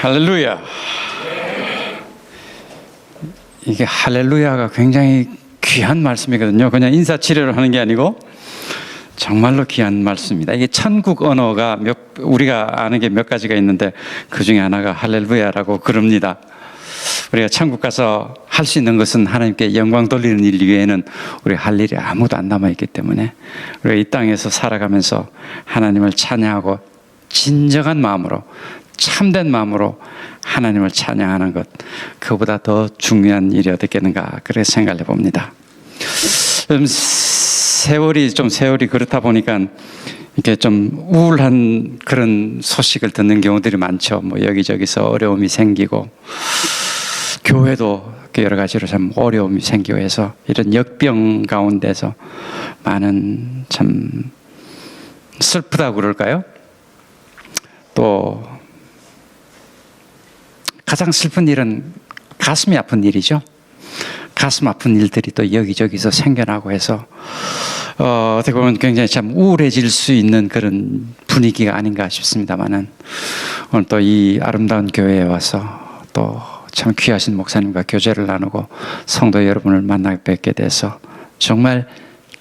할렐루야. 이게 할렐루야가 굉장히 귀한 말씀이거든요. 그냥 인사치레를 하는 게 아니고 정말로 귀한 말씀입니다. 이게 천국 언어가 우리가 아는 게 몇 가지가 있는데 그 중에 하나가 할렐루야라고 그럽니다. 우리가 천국 가서 할 수 있는 것은 하나님께 영광 돌리는 일 외에는 우리 할 일이 아무도 안 남아있기 때문에 우리가 이 땅에서 살아가면서 하나님을 찬양하고 진정한 마음으로 참된 마음으로 하나님을 찬양하는 것, 그보다 더 중요한 일이 어떻겠는가 그렇게 생각을 해봅니다. 세월이 그렇다 보니까 이렇게 좀 우울한 그런 소식을 듣는 경우들이 많죠. 뭐 여기저기서 어려움이 생기고 교회도 여러 가지로 참 어려움이 생기고 해서 이런 역병 가운데서 많은 참 슬프다고 그럴까요? 또 가장 슬픈 일은 가슴이 아픈 일이죠. 가슴 아픈 일들이 또 여기저기서 생겨나고 해서 어떻게 보면 굉장히 참 우울해질 수 있는 그런 분위기가 아닌가 싶습니다만은 오늘 또 이 아름다운 교회에 와서 또 참 귀하신 목사님과 교제를 나누고 성도 여러분을 만나 뵙게 돼서 정말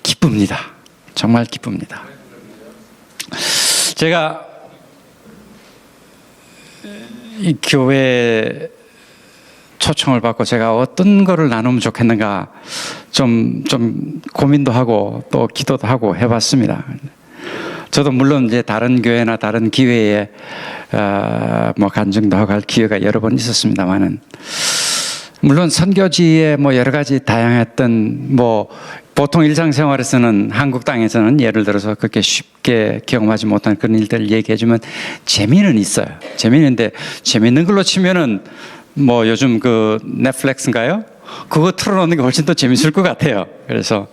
기쁩니다. 정말 기쁩니다. 제가 이 교회 초청을 받고 제가 어떤 거를 나누면 좋겠는가 좀 고민도 하고 또 기도도 하고 해봤습니다. 저도 물론 이제 다른 교회나 다른 기회에 뭐 간증도 하고 할 기회가 여러 번 있었습니다만은 물론 선교지에 뭐 여러 가지 다양했던 뭐 보통 일상생활에서는 한국 땅에서는 예를 들어서 그렇게 쉽게 경험하지 못한 그런 일들을 얘기해주면 재미는 있어요. 재미있는데 재미있는 걸로 치면은 뭐 요즘 그 넷플릭스인가요? 그거 틀어놓는 게 훨씬 더 재밌을 것 같아요. 그래서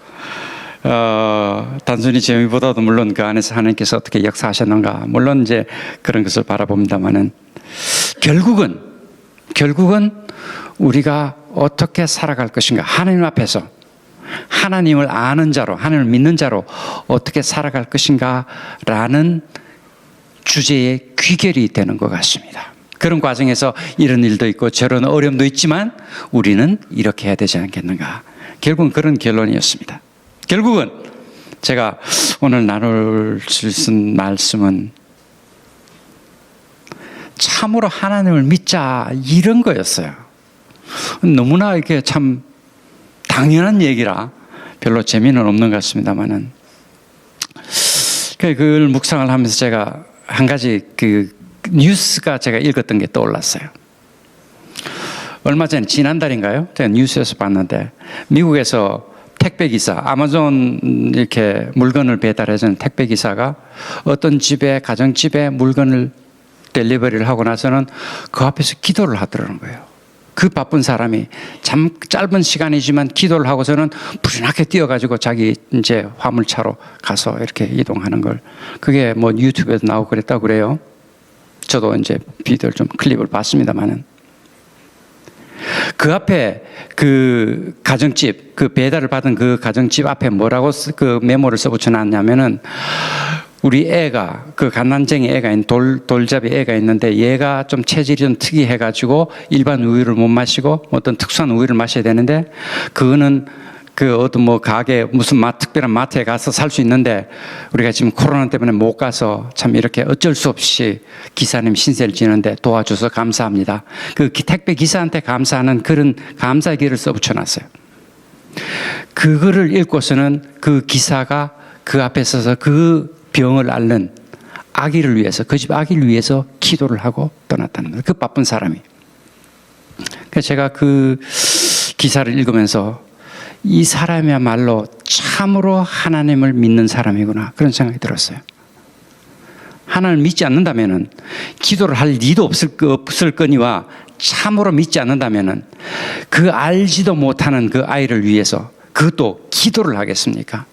단순히 재미보다도 물론 그 안에서 하나님께서 어떻게 역사하셨는가 물론 이제 그런 것을 바라봅니다만은 결국은 우리가 어떻게 살아갈 것인가 하나님 앞에서 하나님을 아는 자로 하나님을 믿는 자로 어떻게 살아갈 것인가 라는 주제의 귀결이 되는 것 같습니다. 그런 과정에서 이런 일도 있고 저런 어려움도 있지만 우리는 이렇게 해야 되지 않겠는가. 결국은 그런 결론이었습니다. 결국은 제가 오늘 나눌 수 있는 말씀은 참으로 하나님을 믿자 이런 거였어요. 너무나 이게 참 당연한 얘기라 별로 재미는 없는 것 같습니다만은 그걸 묵상을 하면서 제가 한 가지 그 뉴스가 제가 읽었던 게 떠올랐어요. 얼마 전 지난달인가요? 제가 뉴스에서 봤는데 미국에서 택배기사, 아마존 이렇게 물건을 배달해주는 택배기사가 어떤 가정집에 물건을 델리버리를 하고 나서는 그 앞에서 기도를 하더라는 거예요. 그 바쁜 사람이 참 짧은 시간이지만 기도를 하고서는 부지런하게 뛰어가지고 자기 이제 화물차로 가서 이렇게 이동하는 걸. 그게 뭐 유튜브에도 나오고 그랬다고 그래요. 저도 이제 비디오를 좀 클립을 봤습니다만은. 그 앞에 그 가정집, 그 배달을 받은 그 가정집 앞에 뭐라고 그 메모를 써붙여 놨냐면은 우리 애가, 그 갓난쟁이 애가 돌잡이 애가 있는데 얘가 좀 체질이 좀 특이해가지고 일반 우유를 못 마시고 어떤 특수한 우유를 마셔야 되는데 그거는 그 어떤 뭐 가게 무슨 특별한 마트에 가서 살 수 있는데 우리가 지금 코로나 때문에 못 가서 참 이렇게 어쩔 수 없이 기사님 신세를 지는데 도와줘서 감사합니다. 그 택배 기사한테 감사하는 그런 감사기를 써붙여 놨어요. 그거를 읽고서는 그 기사가 그 앞에 서서 그 병을 앓는 아기를 위해서 그 집 아기를 위해서 기도를 하고 떠났다는 거예요. 그 바쁜 사람이. 그래서 제가 그 기사를 읽으면서 이 사람이야말로 참으로 하나님을 믿는 사람이구나 그런 생각이 들었어요. 하나님을 믿지 않는다면은 기도를 할 리도 없을 거니와 참으로 믿지 않는다면은 그 알지도 못하는 그 아이를 위해서 그것도 기도를 하겠습니까?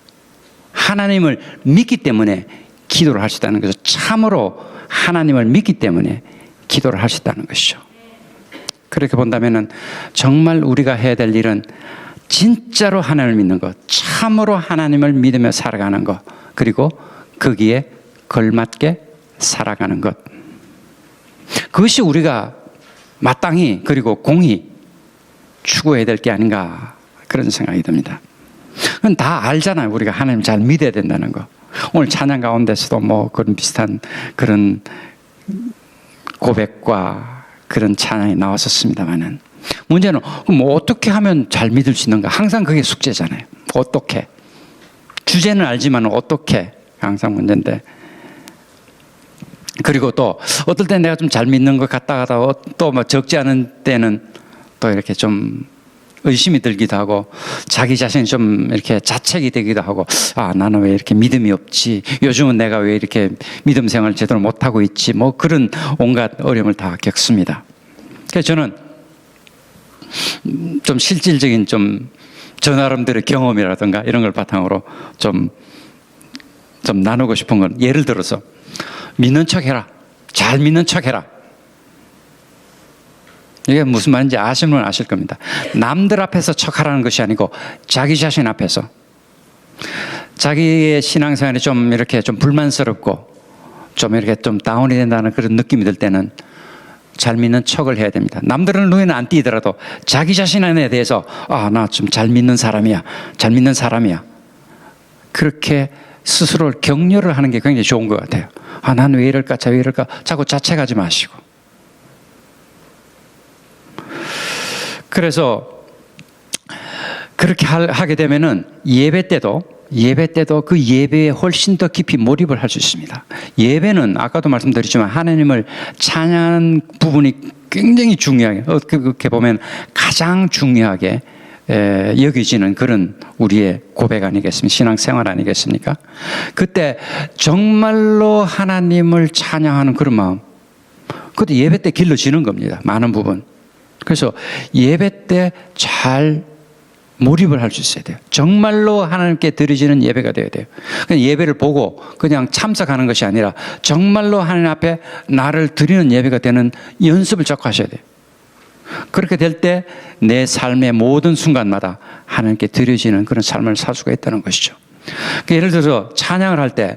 하나님을 믿기 때문에 기도를 할 수 있다는 것이죠. 참으로 하나님을 믿기 때문에 기도를 할 수 있다는 것이죠. 그렇게 본다면은 정말 우리가 해야 될 일은 진짜로 하나님을 믿는 것, 참으로 하나님을 믿으며 살아가는 것, 그리고 거기에 걸맞게 살아가는 것. 그것이 우리가 마땅히 그리고 공히 추구해야 될 게 아닌가 그런 생각이 듭니다. 그건 다 알잖아요. 우리가 하나님 잘 믿어야 된다는 거. 오늘 찬양 가운데서도 뭐 그런 비슷한 그런 고백과 그런 찬양이 나왔었습니다만은 문제는 뭐 어떻게 하면 잘 믿을 수 있는가? 항상 그게 숙제잖아요. 어떻게? 주제는 알지만 어떻게? 항상 문제인데. 그리고 또 어떨 때 내가 좀 잘 믿는 것 같다가 또 뭐 적지 않은 때는 또 이렇게 좀 의심이 들기도 하고 자기 자신이 좀 이렇게 자책이 되기도 하고 아 나는 왜 이렇게 믿음이 없지, 요즘은 내가 왜 이렇게 믿음 생활을 제대로 못하고 있지, 뭐 그런 온갖 어려움을 다 겪습니다. 그래서 저는 좀 실질적인 좀 저 나름대로 경험이라든가 이런 걸 바탕으로 좀 나누고 싶은 건, 예를 들어서 믿는 척 해라, 잘 믿는 척 해라. 이게 무슨 말인지 아시는 분은 아실 겁니다. 남들 앞에서 척하라는 것이 아니고 자기 자신 앞에서, 자기의 신앙생활이 좀 이렇게 좀 불만스럽고 좀 이렇게 좀 다운이 된다는 그런 느낌이 들 때는 잘 믿는 척을 해야 됩니다. 남들은 눈에는 안 띄더라도 자기 자신에 대해서 아, 나 좀 잘 믿는 사람이야, 잘 믿는 사람이야, 그렇게 스스로를 격려를 하는 게 굉장히 좋은 것 같아요. 아, 난 왜 이럴까, 왜 이럴까, 자꾸 자책하지 마시고. 그래서 그렇게 하게 되면은 예배 때도 그 예배에 훨씬 더 깊이 몰입을 할 수 있습니다. 예배는 아까도 말씀드렸지만 하나님을 찬양하는 부분이 굉장히 중요하게, 어떻게 보면 가장 중요하게 여겨지는 그런 우리의 고백 아니겠습니까? 신앙생활 아니겠습니까? 그때 정말로 하나님을 찬양하는 그런 마음, 그것도 예배 때 길러지는 겁니다. 많은 부분. 그래서 예배 때 잘 몰입을 할 수 있어야 돼요. 정말로 하나님께 드려지는 예배가 되어야 돼요. 그냥 예배를 보고 그냥 참석하는 것이 아니라 정말로 하나님 앞에 나를 드리는 예배가 되는 연습을 자꾸 하셔야 돼요. 그렇게 될 때 내 삶의 모든 순간마다 하나님께 드려지는 그런 삶을 살 수가 있다는 것이죠. 예를 들어서 찬양을 할 때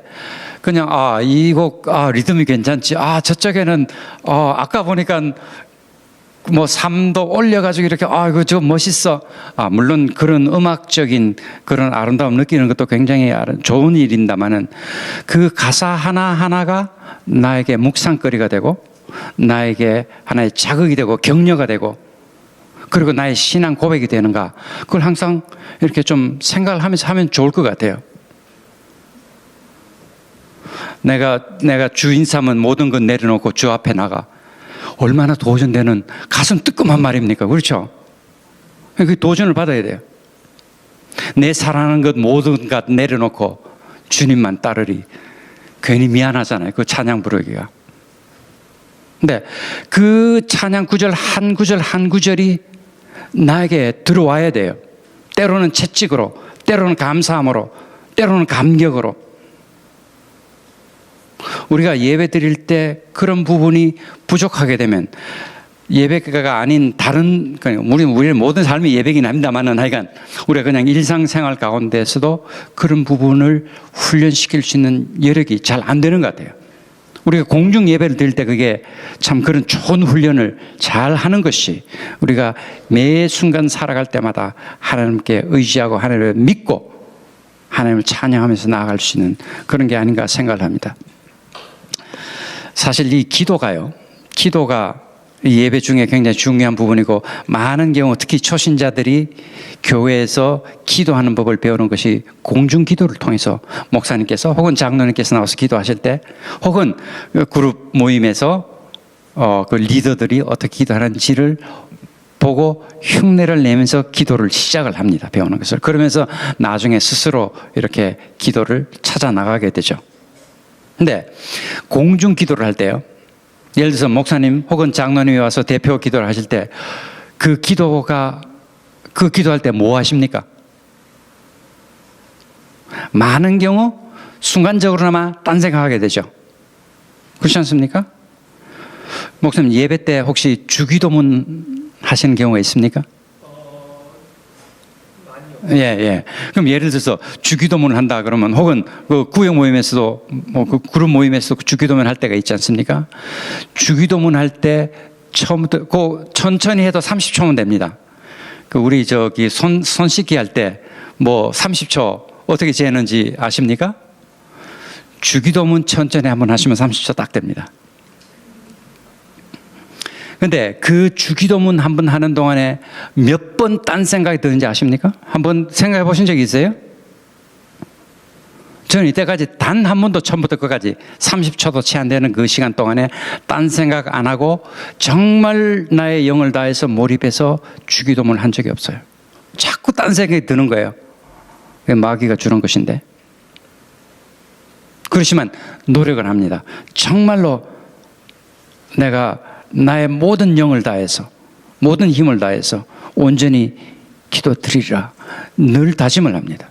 그냥 이 곡 리듬이 괜찮지, 저쪽에는 아까 보니까 뭐 3도 올려가지고 이렇게 이거 저 멋있어. 물론 그런 음악적인 그런 아름다움 느끼는 것도 굉장히 좋은 일인다마는 그 가사 하나하나가 나에게 묵상거리가 되고 나에게 하나의 자극이 되고 격려가 되고 그리고 나의 신앙 고백이 되는가, 그걸 항상 이렇게 좀 생각을 하면서 하면 좋을 것 같아요. 내가 주인 삼은 모든 것 내려놓고 주 앞에 나가. 얼마나 도전되는 가슴 뜨끔한 말입니까? 그렇죠? 그 도전을 받아야 돼요. 내 사랑하는 것 모든 것 내려놓고 주님만 따르리. 괜히 미안하잖아요. 그 찬양 부르기가. 근데 그 찬양 구절 한 구절이 나에게 들어와야 돼요. 때로는 채찍으로, 때로는 감사함으로, 때로는 감격으로. 우리가 예배 드릴 때 그런 부분이 부족하게 되면 예배가 아닌 다른, 우리의 모든 삶이 예배긴 합니다만은 하여간 우리가 그냥 일상생활 가운데서도 그런 부분을 훈련시킬 수 있는 여력이 잘 안 되는 것 같아요. 우리가 공중 예배를 드릴 때 그게 참 그런 좋은 훈련을 잘 하는 것이 우리가 매 순간 살아갈 때마다 하나님께 의지하고 하나님을 믿고 하나님을 찬양하면서 나아갈 수 있는 그런 게 아닌가 생각을 합니다. 사실 이 기도가 예배 중에 굉장히 중요한 부분이고, 많은 경우 특히 초신자들이 교회에서 기도하는 법을 배우는 것이 공중 기도를 통해서 목사님께서 혹은 장로님께서 나와서 기도하실 때, 혹은 그룹 모임에서 그 리더들이 어떻게 기도하는지를 보고 흉내를 내면서 기도를 시작을 합니다. 배우는 것을. 그러면서 나중에 스스로 이렇게 기도를 찾아 나가게 되죠. 근데 공중 기도를 할 때요, 예를 들어서 목사님 혹은 장로님이 와서 대표 기도를 하실 때 그 기도할 때 뭐 하십니까? 많은 경우 순간적으로나마 딴 생각하게 되죠. 그렇지 않습니까? 목사님 예배 때 혹시 주기도문 하시는 경우가 있습니까? 예. 그럼 예를 들어서 주기도문을 한다 그러면, 혹은 그 구역 모임에서도 뭐 그 그룹 모임에서 주기도문 할 때가 있지 않습니까? 주기도문 할 때 처음부터 천천히 해도 30초면 됩니다. 우리 손 씻기 할 때 뭐 30초 어떻게 재는지 아십니까? 주기도문 천천히 한번 하시면 30초 딱 됩니다. 근데 그 주기도문 한번 하는 동안에 몇 번 딴 생각이 드는지 아십니까? 한번 생각해 보신 적 있어요? 저는 이때까지 단 한 번도 처음부터 끝까지 30초도 채 안 되는 그 시간 동안에 딴 생각 안 하고 정말 나의 영을 다해서 몰입해서 주기도문을 한 적이 없어요. 자꾸 딴 생각이 드는 거예요. 마귀가 주는 것인데. 그렇지만 노력을 합니다. 정말로 내가 나의 모든 영을 다해서 모든 힘을 다해서 온전히 기도드리리라 늘 다짐을 합니다.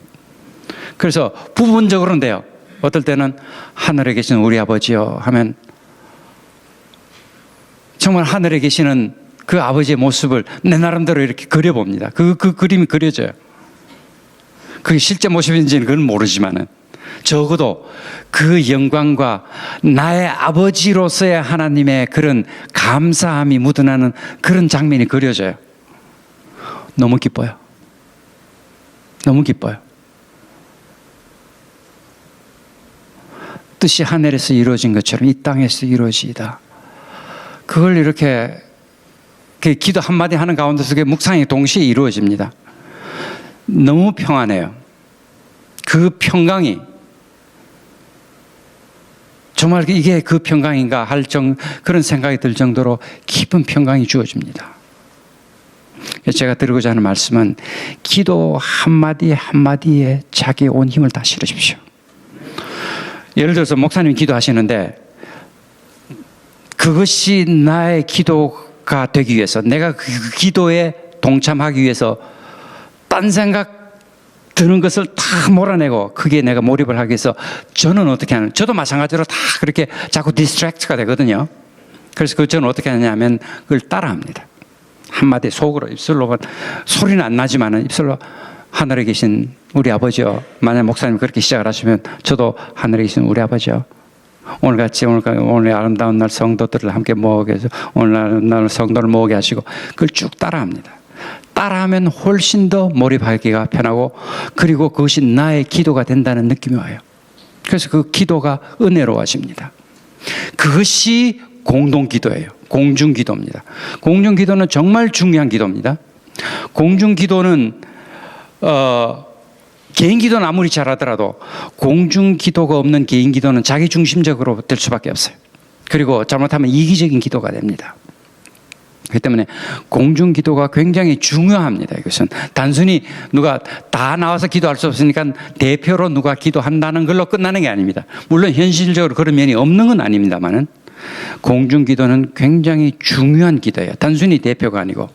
그래서 부분적으로는 돼요. 어떨 때는 하늘에 계신 우리 아버지요 하면 정말 하늘에 계시는 그 아버지의 모습을 내 나름대로 이렇게 그려봅니다. 그 그림이 그려져요. 그게 실제 모습인지는 그건 모르지만은 적어도 그 영광과 나의 아버지로서의 하나님의 그런 감사함이 묻어나는 그런 장면이 그려져요. 너무 기뻐요. 너무 기뻐요. 뜻이 하늘에서 이루어진 것처럼 이 땅에서 이루어지이다. 그걸 이렇게 기도 한마디 하는 가운데서 그 묵상이 동시에 이루어집니다. 너무 평안해요. 그 평강이 정말 이게 그 평강인가 할 그런 생각이 들 정도로 깊은 평강이 주어집니다. 제가 드리고자 하는 말씀은 기도 한마디 한마디에 자기의 온 힘을 다 실으십시오. 예를 들어서 목사님이 기도하시는데 그것이 나의 기도가 되기 위해서 내가 그 기도에 동참하기 위해서 딴 생각 드는 것을 다 몰아내고 그게 내가 몰입을 하기 위해서 저는 어떻게 하는, 저도 마찬가지로 다 그렇게 자꾸 디스트랙트가 되거든요. 그래서 저는 어떻게 하냐면 그걸 따라합니다. 한마디 속으로 입술로만 소리는 안 나지만은 입술로 하늘에 계신 우리 아버지요. 만약 목사님 그렇게 시작을 하시면 저도 하늘에 계신 우리 아버지요. 오늘같이 오늘 아름다운 날 성도들을 함께 모으게 해서 오늘 성도를 모으게 하시고 그걸 쭉 따라합니다. 따라하면 훨씬 더 몰입하기가 편하고 그리고 그것이 나의 기도가 된다는 느낌이 와요. 그래서 그 기도가 은혜로워집니다. 그것이 공동기도예요. 공중기도입니다. 공중기도는 정말 중요한 기도입니다. 공중기도는 개인기도는 아무리 잘하더라도 공중기도가 없는 개인기도는 자기중심적으로 될 수밖에 없어요. 그리고 잘못하면 이기적인 기도가 됩니다. 그렇기 때문에 공중기도가 굉장히 중요합니다. 이것은 단순히 누가 다 나와서 기도할 수 없으니까 대표로 누가 기도한다는 걸로 끝나는 게 아닙니다. 물론 현실적으로 그런 면이 없는 건 아닙니다만은 공중기도는 굉장히 중요한 기도예요. 단순히 대표가 아니고.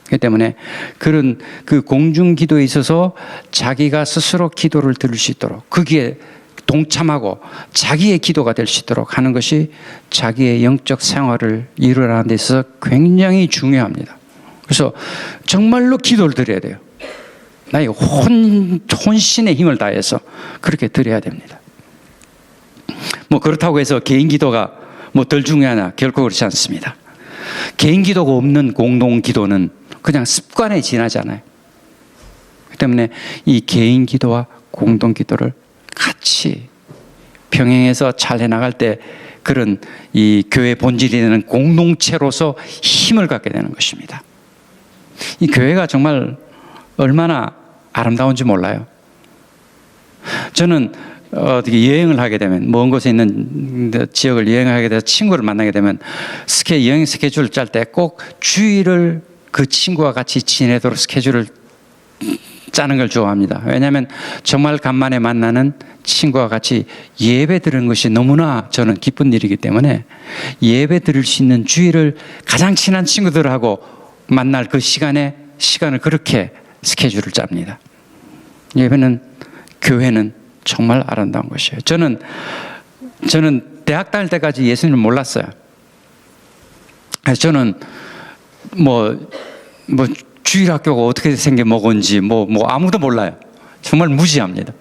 그렇기 때문에 그런 그 공중기도에 있어서 자기가 스스로 기도를 들을 수 있도록 거기에 동참하고 자기의 기도가 될 수 있도록 하는 것이 자기의 영적 생활을 이루어가는 데 있어서 굉장히 중요합니다. 그래서 정말로 기도를 드려야 돼요. 나의 혼신의 힘을 다해서 그렇게 드려야 됩니다. 뭐 그렇다고 해서 개인 기도가 뭐 덜 중요하냐? 결코 그렇지 않습니다. 개인 기도가 없는 공동 기도는 그냥 습관에 지나잖아요. 그렇기 때문에 이 개인 기도와 공동 기도를 같이 병행해서 잘 해나갈 때 그런 이 교회 본질이 되는 공동체로서 힘을 갖게 되는 것입니다. 이 교회가 정말 얼마나 아름다운지 몰라요. 저는 어떻게 여행을 하게 되면 먼 곳에 있는 지역을 여행하게 돼서 친구를 만나게 되면 여행 스케줄을 짤 때 꼭 주일을 그 친구와 같이 지내도록 스케줄을 짜는 걸 좋아합니다. 왜냐하면 정말 간만에 만나는 친구와 같이 예배 드리는 것이 너무나 저는 기쁜 일이기 때문에 예배 드릴 수 있는 주일을 가장 친한 친구들하고 만날 그 시간을 그렇게 스케줄을 짭니다. 교회는 정말 아름다운 것이에요. 저는 대학 다닐 때까지 예수님을 몰랐어요. 그래서 저는 주일학교가 어떻게 생겨 먹은지 아무도 몰라요. 정말 무지합니다.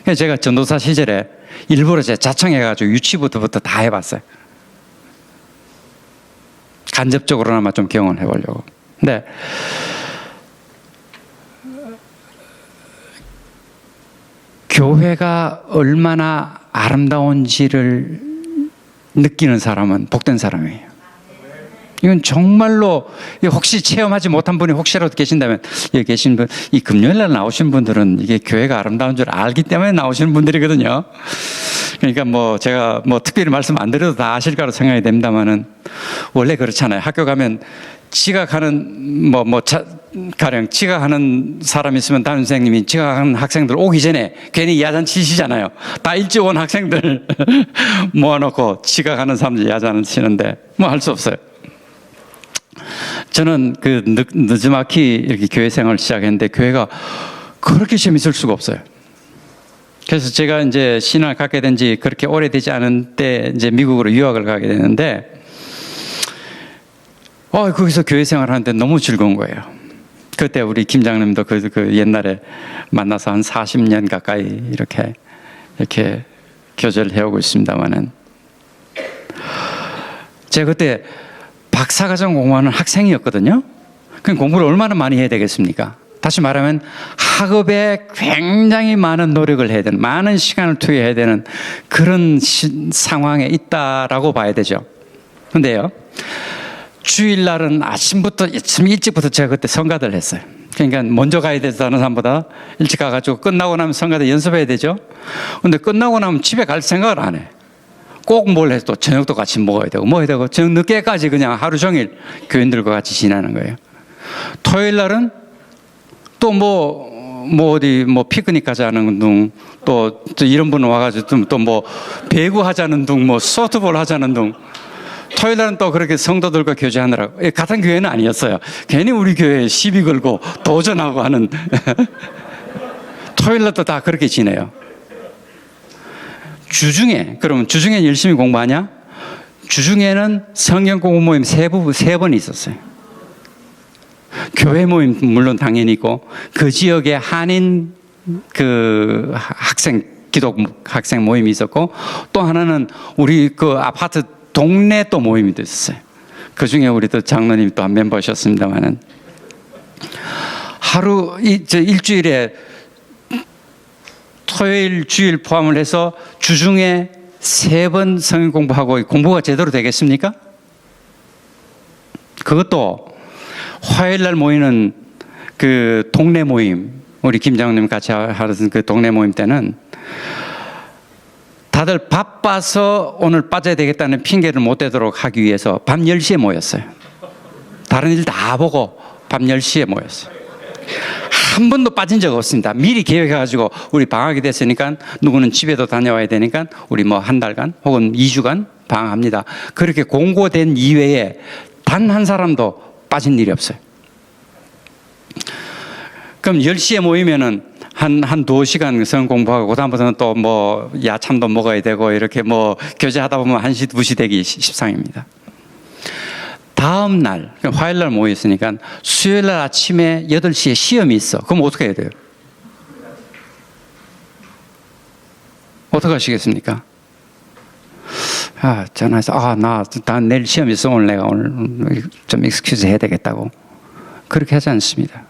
그래서 제가 전도사 시절에 일부러 제가 자청해가지고 유치부터부터 다 해봤어요. 간접적으로나마 좀 경험을 해보려고. 근데 교회가 얼마나 아름다운지를 느끼는 사람은 복된 사람이에요. 이건 정말로 혹시 체험하지 못한 분이 혹시라도 계신다면 여기 계신 분, 이 금요일날 나오신 분들은 이게 교회가 아름다운 줄 알기 때문에 나오시는 분들이거든요. 그러니까 뭐 제가 뭐 특별히 말씀 안 드려도 다 아실 거라고 생각이 됩니다만은 원래 그렇잖아요. 학교 가면 지각하는 가령 지각하는 사람 있으면 담임 선생님이 지각하는 학생들 오기 전에 괜히 야단 치시잖아요. 다 일찍 온 학생들 모아놓고 지각하는 사람들 야단을 치는데 뭐 할 수 없어요. 저는 그 늦지막히 이렇게 교회 생활을 시작했는데 교회가 그렇게 재밌을 수가 없어요. 그래서 제가 이제 신앙을 갖게 된 지 그렇게 오래되지 않은 때 이제 미국으로 유학을 가게 되는데 거기서 교회 생활을 하는데 너무 즐거운 거예요. 그때 우리 김장님도 그 옛날에 만나서 한 40년 가까이 이렇게 교제를 해오고 있습니다만은 제가 그때 박사과정 공부하는 학생이었거든요. 그럼 공부를 얼마나 많이 해야 되겠습니까? 다시 말하면 학업에 굉장히 많은 노력을 해야 되는, 많은 시간을 투여해야 되는 그런 상황에 있다라고 봐야 되죠. 근데요, 주일날은 아침부터 일찍부터 제가 그때 성가대를 했어요. 그러니까 먼저 가야 돼서 다른 사람보다 일찍 가가지고 끝나고 나면 성가대 연습해야 되죠. 근데 끝나고 나면 집에 갈 생각을 안 해. 꼭 뭘 해도 저녁도 같이 먹어야 되고 저녁 늦게까지 그냥 하루 종일 교인들과 같이 지내는 거예요. 토요일 날은 또 어디 피크닉 하자는 둥, 또 이런 분 와가지고 또 배구 하자는 둥, 소프트볼 하자는 둥. 토요일 날은 또 그렇게 성도들과 교제하느라고. 같은 교회는 아니었어요. 괜히 우리 교회에 시비 걸고 도전하고 하는. 토요일 날도 다 그렇게 지내요. 그러면 주중에 열심히 공부하냐? 주중에는 성경 공부 모임 세 번 있었어요. 교회 모임 물론 당연히 있고, 그 지역에 한인 기독 학생 모임이 있었고, 또 하나는 우리 그 아파트 동네 또 모임이 있었어요. 그 중에 우리 또 장로님 또 한 멤버셨습니다만은 일주일에 토요일, 주일 포함을 해서 주중에 3번 성경 공부하고 공부가 제대로 되겠습니까? 그것도 화요일 날 모이는 그 동네 모임, 우리 김장님 같이 하던 그 동네 모임 때는 다들 바빠서 오늘 빠져야 되겠다는 핑계를 못 대도록 하기 위해서 밤 10시에 모였어요. 다른 일 다 보고 밤 10시에 모였어요. 한 번도 빠진 적 없습니다. 미리 계획해가지고 우리 방학이 됐으니까 누구는 집에도 다녀와야 되니까 우리 한 달간 혹은 2주간 방학합니다. 그렇게 공고된 이외에 단 한 사람도 빠진 일이 없어요. 그럼 10시에 모이면은 한 2시간 성경 공부하고 그다음부터는 또 야참도 먹어야 되고 이렇게 교제하다 보면 1시, 2시 되기 십상입니다. 다음 날, 화요일 날 모였으니까 수요일 날 아침에 8시에 시험이 있어. 그럼 어떻게 해야 돼요? 어떻게 하시겠습니까? 전화해서 나 내일 시험 있어. 오늘 좀 익스큐즈 해야 되겠다고. 그렇게 하지 않습니다.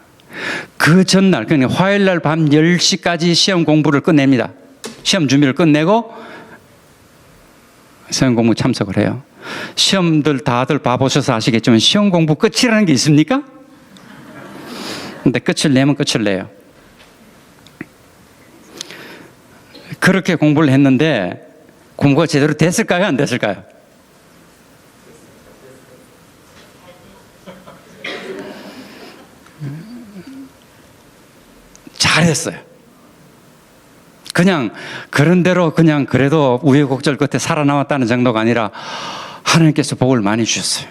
그 전날, 그러니까 화요일 날 밤 10시까지 시험 공부를 끝냅니다. 시험 준비를 끝내고 시험 공부 참석을 해요. 시험들 다들 봐보셔서 아시겠지만 시험 공부 끝이라는 게 있습니까? 근데 끝을 내면 끝을 내요. 그렇게 공부를 했는데 공부가 제대로 됐을까요? 안 됐을까요? 잘했어요. 그냥 그런 대로 그냥 그래도 우여곡절 끝에 살아남았다는 정도가 아니라 하나님께서 복을 많이 주셨어요.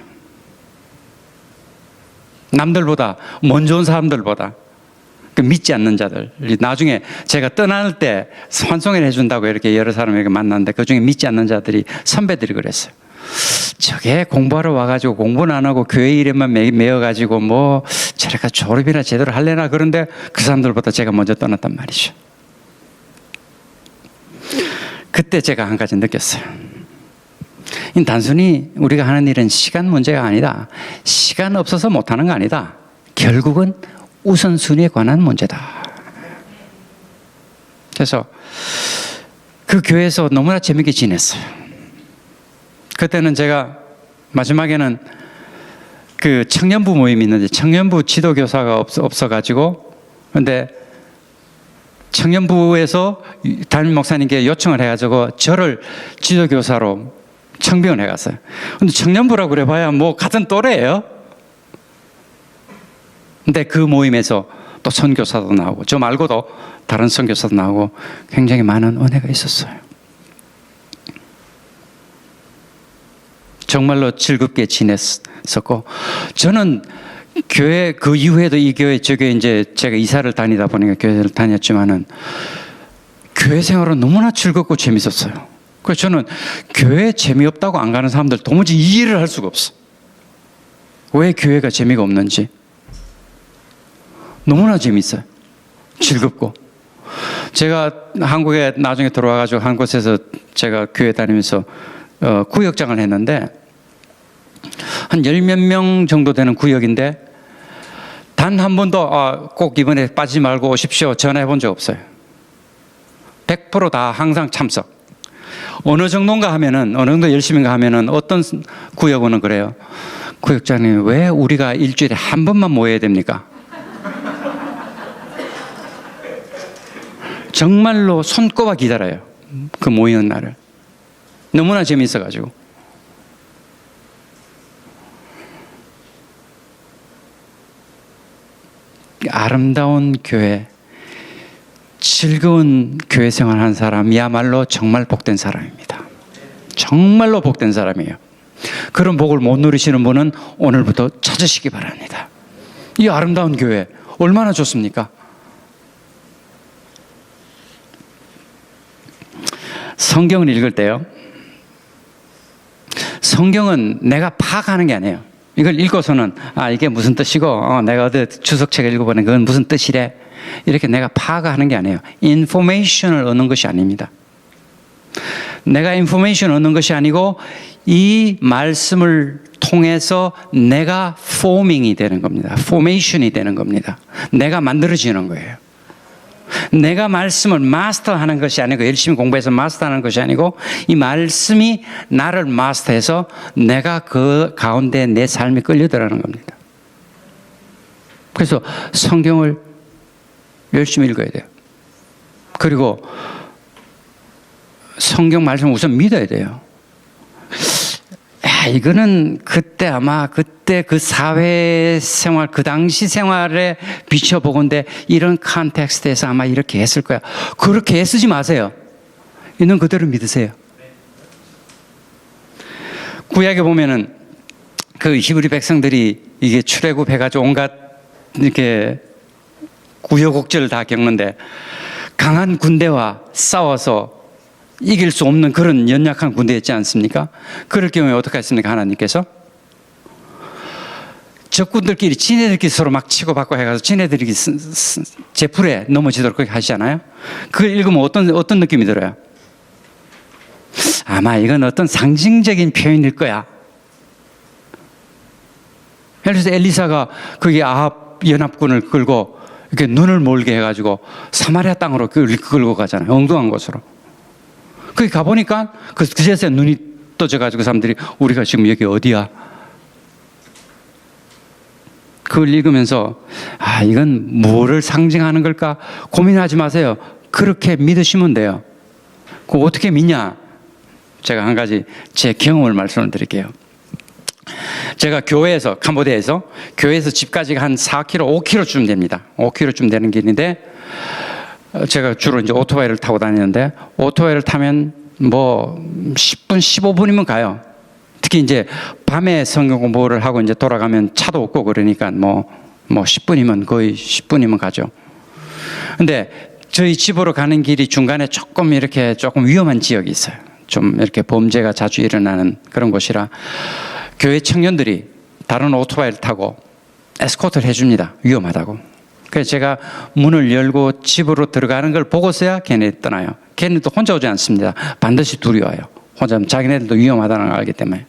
남들보다 먼저 온 사람들보다 믿지 않는 자들, 나중에 제가 떠날 때 환송회를 해준다고 이렇게 여러 사람에게 만났는데 그중에 믿지 않는 자들이 선배들이 그랬어요. 저게 공부하러 와가지고 공부는 안 하고 교회 일에만 매여가지고 저래가 졸업이나 제대로 할래나 그런데 그 사람들보다 제가 먼저 떠났단 말이죠. 그때 제가 한 가지 느꼈어요. 단순히 우리가 하는 일은 시간 문제가 아니다. 시간 없어서 못하는 거 아니다. 결국은 우선순위에 관한 문제다. 그래서 그 교회에서 너무나 재밌게 지냈어요. 그때는 제가 마지막에는 그 청년부 모임이 있는데 청년부 지도교사가 없어가지고, 근데 청년부에서 담임 목사님께 요청을 해가지고 저를 지도교사로 청빙을 해갔어요. 근데 청년부라고 그래봐야 뭐 같은 또래예요. 근데 그 모임에서 또 선교사도 나오고 저 말고도 다른 선교사도 나오고 굉장히 많은 은혜가 있었어요. 정말로 즐겁게 지냈었고, 저는 교회 그 이후에도 이 교회 저 교회 이제 제가 이사를 다니다 보니까 교회를 다녔지만은 교회 생활은 너무나 즐겁고 재밌었어요. 그래서 저는 교회 재미없다고 안 가는 사람들 도무지 이해를 할 수가 없어. 왜 교회가 재미가 없는지. 너무나 재밌어요. 즐겁고. 제가 한국에 나중에 들어와가지고 한 곳에서 제가 교회 다니면서 구역장을 했는데 한 10몇 명 정도 되는 구역인데 단 한 번도 꼭 이번에 빠지지 말고 오십시오 전화해 본 적 없어요. 100% 다 항상 참석. 어느 정도인가 하면은, 어느 정도 열심인가 하면은 어떤 구역은 그래요. 구역장님, 왜 우리가 일주일에 한 번만 모여야 됩니까? 정말로 손꼽아 기다려요. 그 모이는 날을. 너무나 재미있어가지고. 아름다운 교회, 즐거운 교회 생활하는 사람이야말로 정말 복된 사람입니다. 정말로 복된 사람이에요. 그런 복을 못 누리시는 분은 오늘부터 찾으시기 바랍니다. 이 아름다운 교회 얼마나 좋습니까? 성경을 읽을 때요, 성경은 내가 파악하는 게 아니에요. 이걸 읽고서는 이게 무슨 뜻이고 내가 어디 주석책을 읽어보니 그건 무슨 뜻이래, 이렇게 내가 파악하는 게 아니에요. 인포메이션을 얻는 것이 아닙니다. 내가 인포메이션을 얻는 것이 아니고 이 말씀을 통해서 내가 포밍이 되는 겁니다. 포메이션이 되는 겁니다. 내가 만들어지는 거예요. 내가 말씀을 마스터하는 것이 아니고, 열심히 공부해서 마스터하는 것이 아니고, 이 말씀이 나를 마스터해서 내가 그 가운데 내 삶이 끌려들어가는 겁니다. 그래서 성경을 열심히 읽어야 돼요. 그리고 성경 말씀을 우선 믿어야 돼요. 이거는 그때 아마 그때 그 사회 생활, 그 당시 생활에 비춰보건대 이런 컨텍스트에서 아마 이렇게 했을 거야. 그렇게 애쓰지 마세요. 있는 그대로 믿으세요. 구약에 보면은 그 히브리 백성들이 이게 출애굽해가지고 온갖 이렇게 우여곡절을 다 겪는데 강한 군대와 싸워서 이길 수 없는 그런 연약한 군대였지 않습니까? 그럴 경우에 어떻게 했습니까? 하나님께서 적군들끼리 지네들끼리 서로 막 치고받고 해가지고 지네들이 제풀에 넘어지도록 그렇게 하시잖아요. 그걸 읽으면 어떤 느낌이 들어요? 아마 이건 어떤 상징적인 표현일 거야. 예를 들어서 엘리사가 거기 아합 연합군을 끌고 이렇게 눈을 멀게 해가지고 사마리아 땅으로 끌고 가잖아요. 엉뚱한 곳으로. 거기 가보니까 그제서야 눈이 떠져가지고 사람들이 우리가 지금 여기 어디야? 그걸 읽으면서 이건 뭐를 상징하는 걸까? 고민하지 마세요. 그렇게 믿으시면 돼요. 그거 어떻게 믿냐? 제가 한 가지 제 경험을 말씀을 드릴게요. 제가 교회에서, 캄보디아에서 교회에서 집까지 한 4km, 5km쯤 됩니다. 5km쯤 되는 길인데 제가 주로 이제 오토바이를 타고 다니는데 오토바이를 타면 뭐 10분, 15분이면 가요. 특히 이제 밤에 성경 공부를 하고 이제 돌아가면 차도 없고 그러니까 뭐 10분이면 거의 10분이면 가죠. 근데 저희 집으로 가는 길이 중간에 조금 위험한 지역이 있어요. 좀 이렇게 범죄가 자주 일어나는 그런 곳이라 교회 청년들이 다른 오토바이를 타고 에스코트를 해줍니다. 위험하다고. 그래서 제가 문을 열고 집으로 들어가는 걸 보고서야 걔네 떠나요. 걔네도 혼자 오지 않습니다. 반드시 둘이 와요. 혼자 자기네들도 위험하다는 걸 알기 때문에.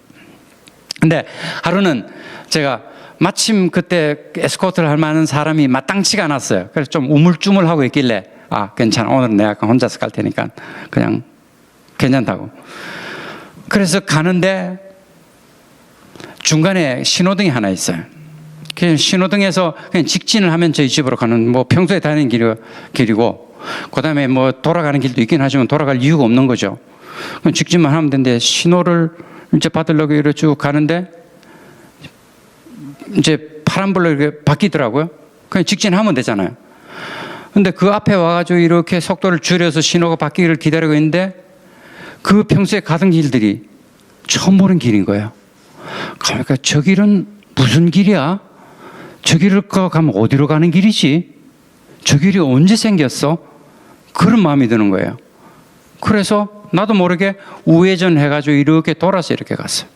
근데 하루는 제가 마침 그때 에스코트를 할 만한 사람이 마땅치가 않았어요. 그래서 좀 우물쭈물하고 있길래 괜찮아. 오늘은 내가 혼자서 갈 테니까 그냥 괜찮다고. 그래서 가는데 중간에 신호등이 하나 있어요. 그냥 신호등에서 그냥 직진을 하면 저희 집으로 가는 뭐 평소에 다니는 길이고 그다음에 뭐 돌아가는 길도 있긴 하지만 돌아갈 이유가 없는 거죠. 그냥 직진만 하면 되는데 신호를 이제 받으려고 이렇게 쭉 가는데 이제 파란불로 이렇게 바뀌더라고요. 그냥 직진하면 되잖아요. 근데 그 앞에 와가지고 이렇게 속도를 줄여서 신호가 바뀌기를 기다리고 있는데 그 평소에 가던 길들이 처음 보는 길인 거예요. 그러니까 저 길은 무슨 길이야? 저 길을 가면 어디로 가는 길이지? 저 길이 언제 생겼어? 그런 마음이 드는 거예요. 그래서 나도 모르게 우회전 해가지고 이렇게 돌아서 이렇게 갔어요.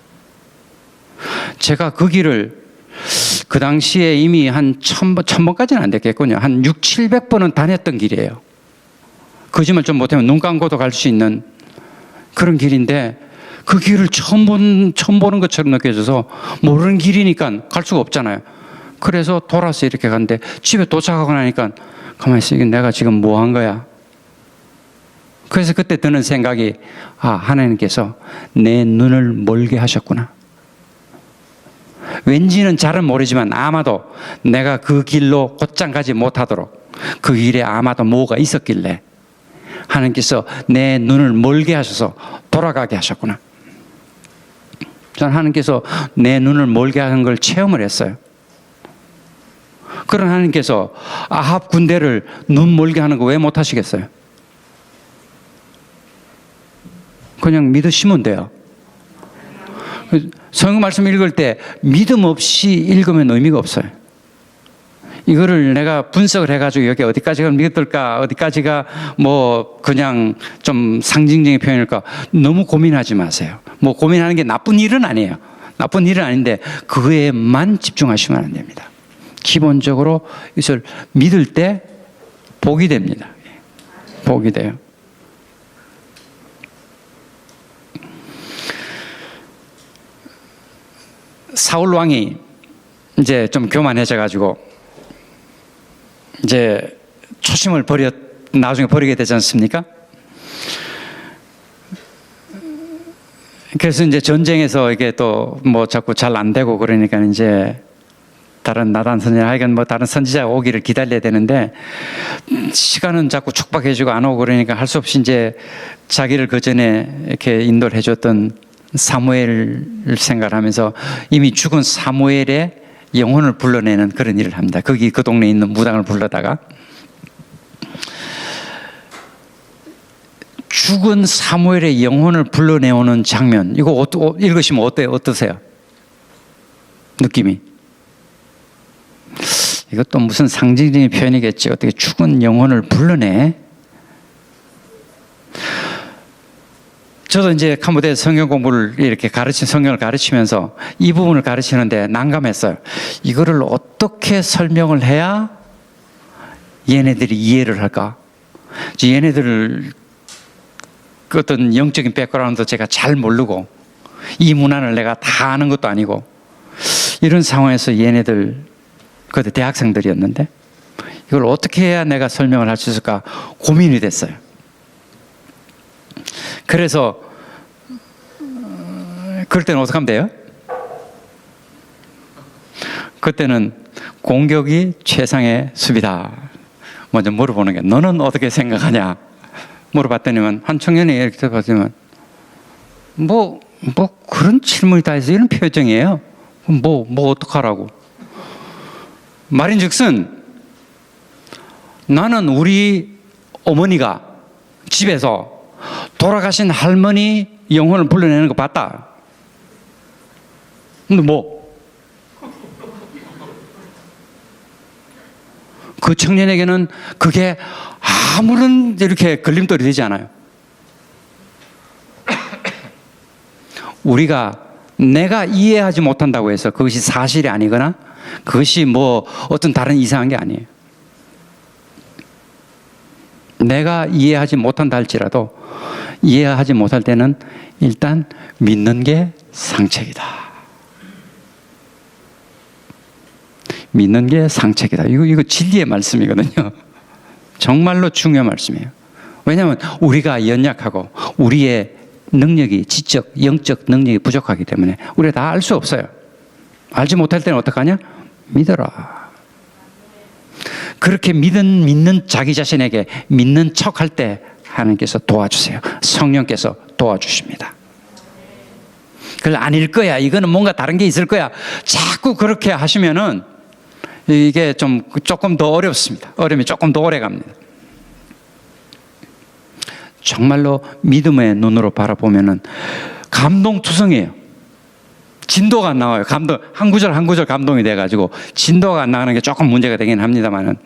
제가 그 길을 그 당시에 이미 한 1000번까지는 안 됐겠군요. 한 600~700번은 다녔던 길이에요. 거짓말 좀 못하면 눈 감고도 갈 수 있는 그런 길인데 그 길을 처음 보는 것처럼 느껴져서 모르는 길이니까 갈 수가 없잖아요. 그래서 돌아서 이렇게 갔는데 집에 도착하고 나니까 가만히 있어. 내가 지금 뭐 한 거야? 그래서 그때 드는 생각이 하나님께서 내 눈을 멀게 하셨구나. 왠지는 잘은 모르지만 아마도 내가 그 길로 곧장 가지 못하도록 그 길에 아마도 뭐가 있었길래 하나님께서 내 눈을 멀게 하셔서 돌아가게 하셨구나. 저는 하나님께서 내 눈을 멀게 하는 걸 체험을 했어요. 그런 하나님께서 아합 군대를 눈 멀게 하는 거 왜 못 하시겠어요? 그냥 믿으시면 돼요. 성경 말씀 읽을 때 믿음 없이 읽으면 의미가 없어요. 이거를 내가 분석을 해가지고 여기 어디까지가 믿을까, 어디까지가 뭐 그냥 좀 상징적인 표현일까, 너무 고민하지 마세요. 뭐 고민하는 게 나쁜 일은 아니에요. 나쁜 일은 아닌데 그거에만 집중하시면 안 됩니다. 기본적으로 이것을 믿을 때 복이 됩니다. 복이 돼요. 사울 왕이 이제 좀 교만해져가지고 이제 초심을 나중에 버리게 되지 않습니까? 그래서 이제 전쟁에서 이게 또 뭐 자꾸 잘 안 되고 그러니까 이제 다른 나단 선지자, 하여간 뭐 다른 선지자가 오기를 기다려야 되는데 시간은 자꾸 촉박해지고 안 오고 그러니까 할 수 없이 이제 자기를 그 전에 이렇게 인도를 해줬던 사무엘을 생각하면서 이미 죽은 사무엘의 영혼을 불러내는 그런 일을 합니다. 거기 그 동네에 있는 무당을 불러다가 죽은 사무엘의 영혼을 불러내오는 장면, 이거 읽으시면 어떠세요? 느낌이? 이것도 무슨 상징적인 표현이겠지. 어떻게 죽은 영혼을 불러내? 저도 이제 캄보디아 성경 공부를 이렇게 성경을 가르치면서 이 부분을 가르치는데 난감했어요. 이거를 어떻게 설명을 해야 얘네들이 이해를 할까? 얘네들을 그 어떤 영적인 백그라운드도 제가 잘 모르고 이 문화를 내가 다 아는 것도 아니고 이런 상황에서 얘네들 그때 대학생들이었는데 이걸 어떻게 해야 내가 설명을 할 수 있을까 고민이 됐어요. 그래서 그럴 때는 어떻게 하면 돼요? 그때는 공격이 최상의 수비다. 먼저 물어보는 게 너는 어떻게 생각하냐? 물어봤더니만 한 청년이 이렇게 봤더니만 뭐 그런 질문이 다 해서 이런 표정이에요. 뭐 어떡하라고? 말인즉슨 나는 우리 어머니가 집에서 돌아가신 할머니 영혼을 불러내는 거 봤다. 근데 그 청년에게는 그게 아무런 이렇게 걸림돌이 되지 않아요. 내가 이해하지 못한다고 해서 그것이 사실이 아니거나 그것이 뭐 어떤 다른 이상한 게 아니에요. 내가 이해하지 못한다 할지라도 이해하지 못할 때는 일단 믿는 게 상책이다. 믿는 게 상책이다. 이거 진리의 말씀이거든요. 정말로 중요한 말씀이에요. 왜냐하면 우리가 연약하고 우리의 능력이 지적, 영적 능력이 부족하기 때문에 우리가 다 알 수 없어요. 알지 못할 때는 어떡하냐? 믿어라. 그렇게 믿는 자기 자신에게 믿는 척할 때 하나님께서 도와주세요. 성령께서 도와주십니다. 그걸 아닐 거야. 이거는 뭔가 다른 게 있을 거야. 자꾸 그렇게 하시면은 이게 조금 더 어렵습니다. 어려움이 조금 더 오래 갑니다. 정말로 믿음의 눈으로 바라보면은 감동투성이에요. 진도가 안 나와요. 한 구절 한 구절 감동이 돼가지고 진도가 안 나가는 게 조금 문제가 되긴 합니다만은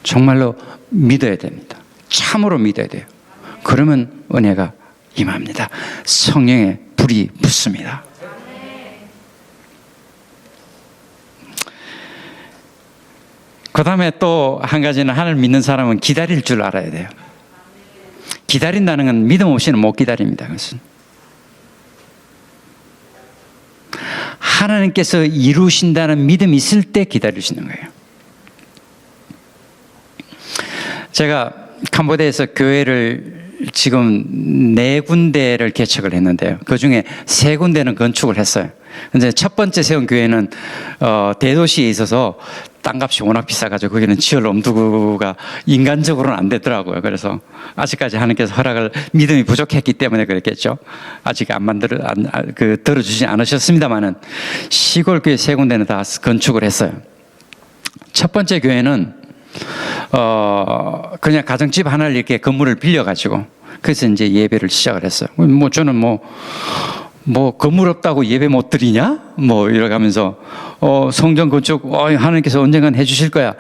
정말로 믿어야 됩니다. 참으로 믿어야 돼요. 그러면 은혜가 임합니다. 성령의 불이 붙습니다. 그 다음에 또 한 가지는 하나님을 믿는 사람은 기다릴 줄 알아야 돼요. 기다린다는 건 믿음 없이는 못 기다립니다. 그것은 하나님께서 이루신다는 믿음이 있을 때 기다리시는 거예요. 제가 캄보디아에서 교회를 지금 4군데를 개척을 했는데요. 그 중에 3군데는 건축을 했어요. 근데 첫 번째 세운 교회는 대도시에 있어서 땅값이 워낙 비싸가지고 거기는 지을 엄두가 인간적으로는 안 되더라고요. 그래서 아직까지 하나님께서 허락을 믿음이 부족했기 때문에 그랬겠죠. 아직 들어주지 않으셨습니다만은 시골 교회 3군데는 다 건축을 했어요. 첫 번째 교회는 그냥 가정집 하나를 이렇게 건물을 빌려가지고 그래서 이제 예배를 시작을 했어요. 저는 건물 없다고 예배 못 드리냐? 이러면서 성전 건축 하나님께서 언젠간 해주실 거야.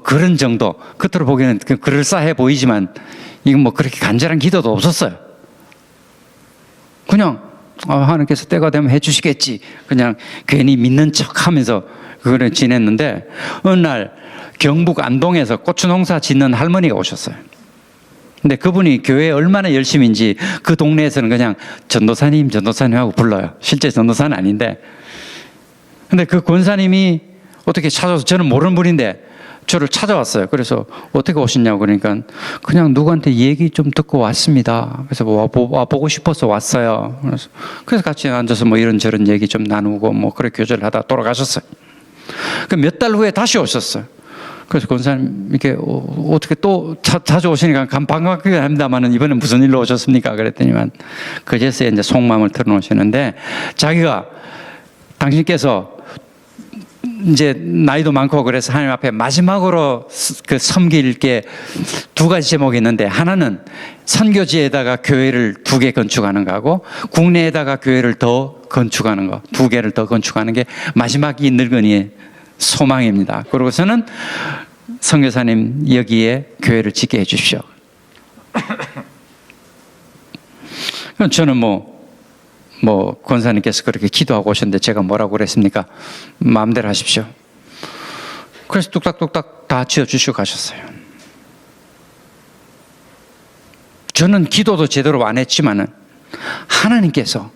그런 정도. 겉으로 보기에는 그럴싸해 보이지만 이건 그렇게 간절한 기도도 없었어요. 그냥 하나님께서 때가 되면 해주시겠지. 그냥 괜히 믿는 척하면서 그걸 지냈는데 어느 날 경북 안동에서 고추 농사 짓는 할머니가 오셨어요. 근데 그분이 교회에 얼마나 열심인지 그 동네에서는 그냥 전도사님 하고 불러요. 실제 전도사는 아닌데. 근데 그 권사님이 어떻게 찾아와서 저는 모르는 분인데 저를 찾아왔어요. 그래서 어떻게 오셨냐고 그러니까 그냥 누구한테 얘기 좀 듣고 왔습니다. 그래서 보고 싶어서 왔어요. 그래서 같이 앉아서 이런저런 얘기 좀 나누고 그렇게 교제를 하다 돌아가셨어요. 몇 달 후에 다시 오셨어요. 그래서 권사님 이렇게 어떻게 또 자주 오시니까 반갑게 합니다만은 이번엔 무슨 일로 오셨습니까? 그랬더니만 그제서야 이제 속마음을 털어놓으시는데 자기가 당신께서 이제 나이도 많고 그래서 하나님 앞에 마지막으로 섬길 게 2가지 제목이 있는데 하나는 선교지에다가 교회를 2개 건축하는 거하고 국내에다가 교회를 더 건축하는 거 2개를 더 건축하는 게 마지막 이 늙은이의 소망입니다. 그러고서는 선교사님 여기에 교회를 짓게 해 주십시오. 저는 권사님께서 그렇게 기도하고 오셨는데 제가 뭐라고 그랬습니까? 마음대로 하십시오. 그래서 뚝딱뚝딱 다 지어주시고 가셨어요. 저는 기도도 제대로 안 했지만은 하나님께서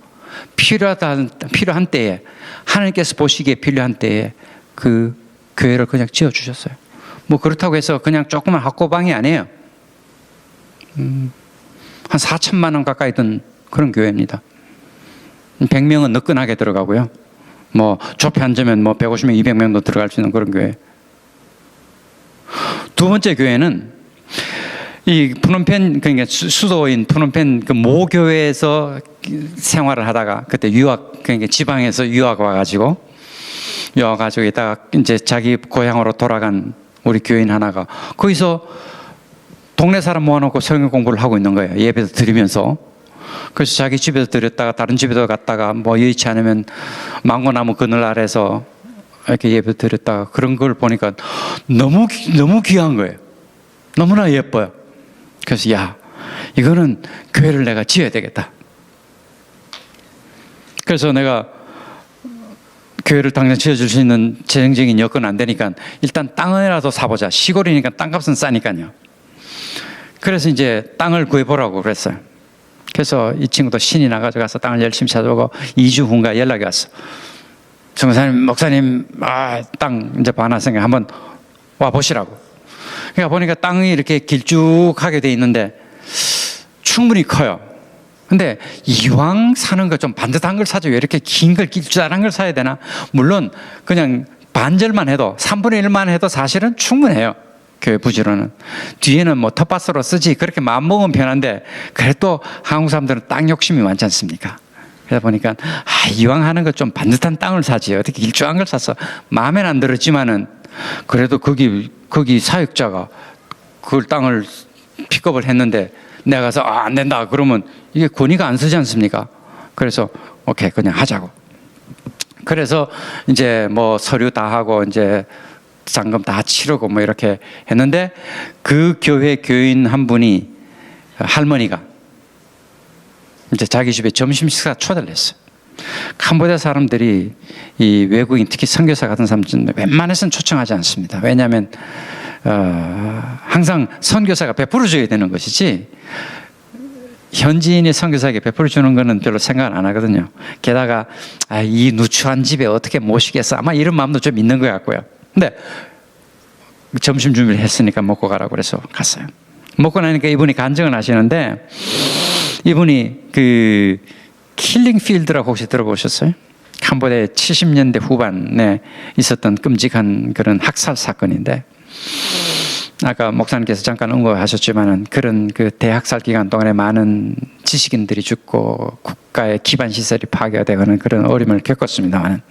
필요한 때에 하나님께서 보시기에 필요한 때에 그 교회를 그냥 지어주셨어요. 그렇다고 해서 그냥 조그만 학고방이 아니에요. 한 4천만 원 가까이 든 그런 교회입니다. 100명은 너끈하게 들어가고요. 좁혀 앉으면 150명, 200명도 들어갈 수 있는 그런 교회. 2번째 교회는 이 프놈펜, 그러니까 수도인 프놈펜 그 모교회에서 생활을 하다가 그때 그러니까 지방에서 유학 와가지고 이따가 이제 자기 고향으로 돌아간 우리 교인 하나가 거기서 동네 사람 모아놓고 성경 공부를 하고 있는 거예요. 예배도 드리면서. 그래서 자기 집에서 드렸다가 다른 집에도 갔다가 여의치 않으면 망고나무 그늘 아래서 이렇게 예배 드렸다가 그런 걸 보니까 너무 귀한 거예요. 너무나 예뻐요. 그래서 이거는 교회를 내가 지어야 되겠다. 그래서 내가 교회를 당장 지어줄 수 있는 재정적인 여건은 안 되니까 일단 땅이라도 사보자. 시골이니까 땅값은 싸니까요. 그래서 이제 땅을 구해보라고 그랬어요. 그래서 이 친구도 신이 나가지고 가서 땅을 열심히 찾아보고 2주 후인가 연락이 왔어. 정사님, 목사님, 땅 이제 반환생각 한번 와 보시라고. 그러니까 보니까 땅이 이렇게 길쭉하게 돼 있는데 충분히 커요. 근데 이왕 사는 거 좀 반듯한 걸 사죠. 왜 이렇게 긴 걸 길쭉한 걸 사야 되나? 물론 그냥 반절만 해도 3분의 1만 해도 사실은 충분해요. 교회 부지로는. 뒤에는 뭐 텃밭으로 쓰지 그렇게 마음먹으면 편한데 그래도 한국 사람들은 땅 욕심이 많지 않습니까? 그러다 보니까 이왕 하는 거 좀 반듯한 땅을 사지 어떻게 길쭉한 걸 사서 마음에는 안 들었지만은 그래도 거기 사역자가 그 땅을 픽업을 했는데 내가 가서 안 된다 그러면 이게 권위가 안 서지 않습니까? 그래서 오케이 그냥 하자고. 그래서 이제 뭐 서류 다 하고 이제 잔금 다 치르고 뭐 이렇게 했는데 그 교회 교인 한 분이 할머니가 이제 자기 집에 점심 식사 초대를 했어요. 캄보디아 사람들이 이 외국인 특히 선교사 같은 사람들은 웬만해서는 초청하지 않습니다. 왜냐하면 항상 선교사가 베풀어 줘야 되는 것이지 현지인이 선교사에게 베풀어 주는 거는 별로 생각을 안 하거든요. 게다가 이 누추한 집에 어떻게 모시겠어 아마 이런 마음도 좀 있는 것 같고요. 근데 점심 준비를 했으니까 먹고 가라고 그래서 갔어요. 먹고 나니까 이분이 간증을 하시는데 이분이 그 킬링 필드라고 혹시 들어보셨어요? 캄보디아의 70년대 후반에 있었던 끔찍한 그런 학살 사건인데 아까 목사님께서 잠깐 언급하셨지만은 그런 그 대학살 기간 동안에 많은 지식인들이 죽고 국가의 기반 시설이 파괴되는 그런 어려움을 겪었습니다만은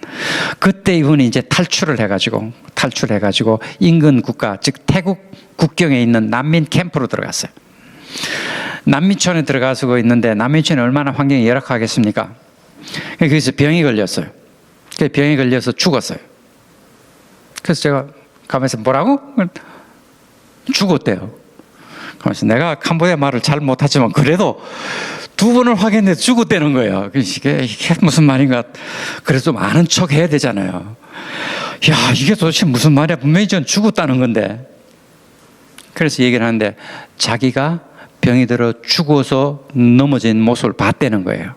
그때 이분이 이제 탈출을 해가지고 인근 국가 즉 태국 국경에 있는 난민 캠프로 들어갔어요. 난민촌에 들어가서 있는데 난민촌이 얼마나 환경이 열악하겠습니까? 거기서 병이 걸렸어요. 병이 걸려서 죽었어요. 그래서 제가 가면서 뭐라고? 죽었대요. 그래서 내가 캄보디아 말을 잘 못하지만 그래도 두 번을 확인해서 죽었다는 거예요. 이게 무슨 말인가? 그래서 좀 아는 척 해야 되잖아요. 야, 이게 도대체 무슨 말이야? 분명히 전 죽었다는 건데. 그래서 얘기를 하는데 자기가 병이 들어 죽어서 넘어진 모습을 봤다는 거예요.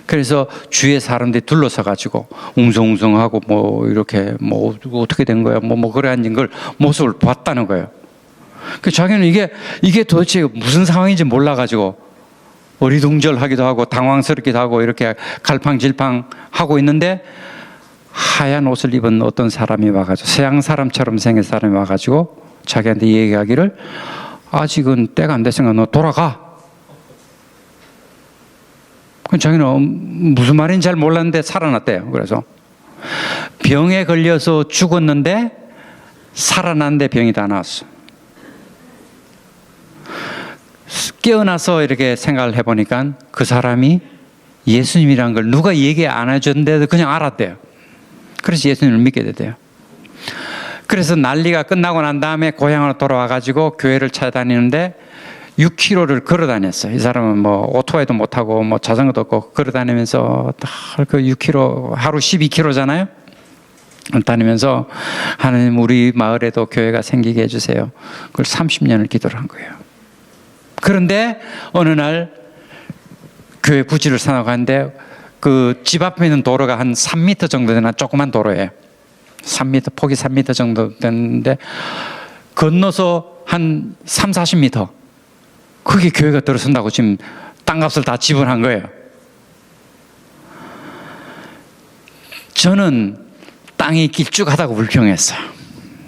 그래서 주위에 사람들이 둘러서 가지고 웅성웅성하고 뭐 이렇게 뭐 어떻게 된 거야? 뭐 그래 앉은 걸 모습을 봤다는 거예요. 그 자기는 이게 도대체 무슨 상황인지 몰라가지고 어리둥절하기도 하고 당황스럽기도 하고 이렇게 갈팡질팡 하고 있는데 하얀 옷을 입은 어떤 사람이 와가지고 서양 사람처럼 생긴 사람이 와가지고 자기한테 얘기하기를 아직은 때가 안 됐으니까 너 돌아가. 자기는 무슨 말인지 잘 몰랐는데 살아났대요. 그래서 병에 걸려서 죽었는데 살아났는데 병이 다 나왔어. 깨어나서 이렇게 생각을 해보니까 그 사람이 예수님이란 걸 누가 얘기 안 해줬는데도 그냥 알았대요. 그래서 예수님을 믿게 됐대요. 그래서 난리가 끝나고 난 다음에 고향으로 돌아와가지고 교회를 찾아다니는데 6km를 걸어 다녔어요. 이 사람은 뭐 오토바이도 못하고 뭐 자전거도 없고 걸어 다니면서 그 6km, 하루 12km잖아요. 다니면서 하나님 우리 마을에도 교회가 생기게 해주세요. 그걸 30년을 기도를 한 거예요. 그런데 어느 날 교회 부지를 사나가는데 그 집 앞에 있는 도로가 한 3m 정도 되나 조그만 도로예요. 3m, 폭이 3m 정도 됐는데 건너서 한 3, 40m 거기 교회가 들어선다고 지금 땅값을 다 지불한 거예요. 저는 땅이 길쭉하다고 불평했어요.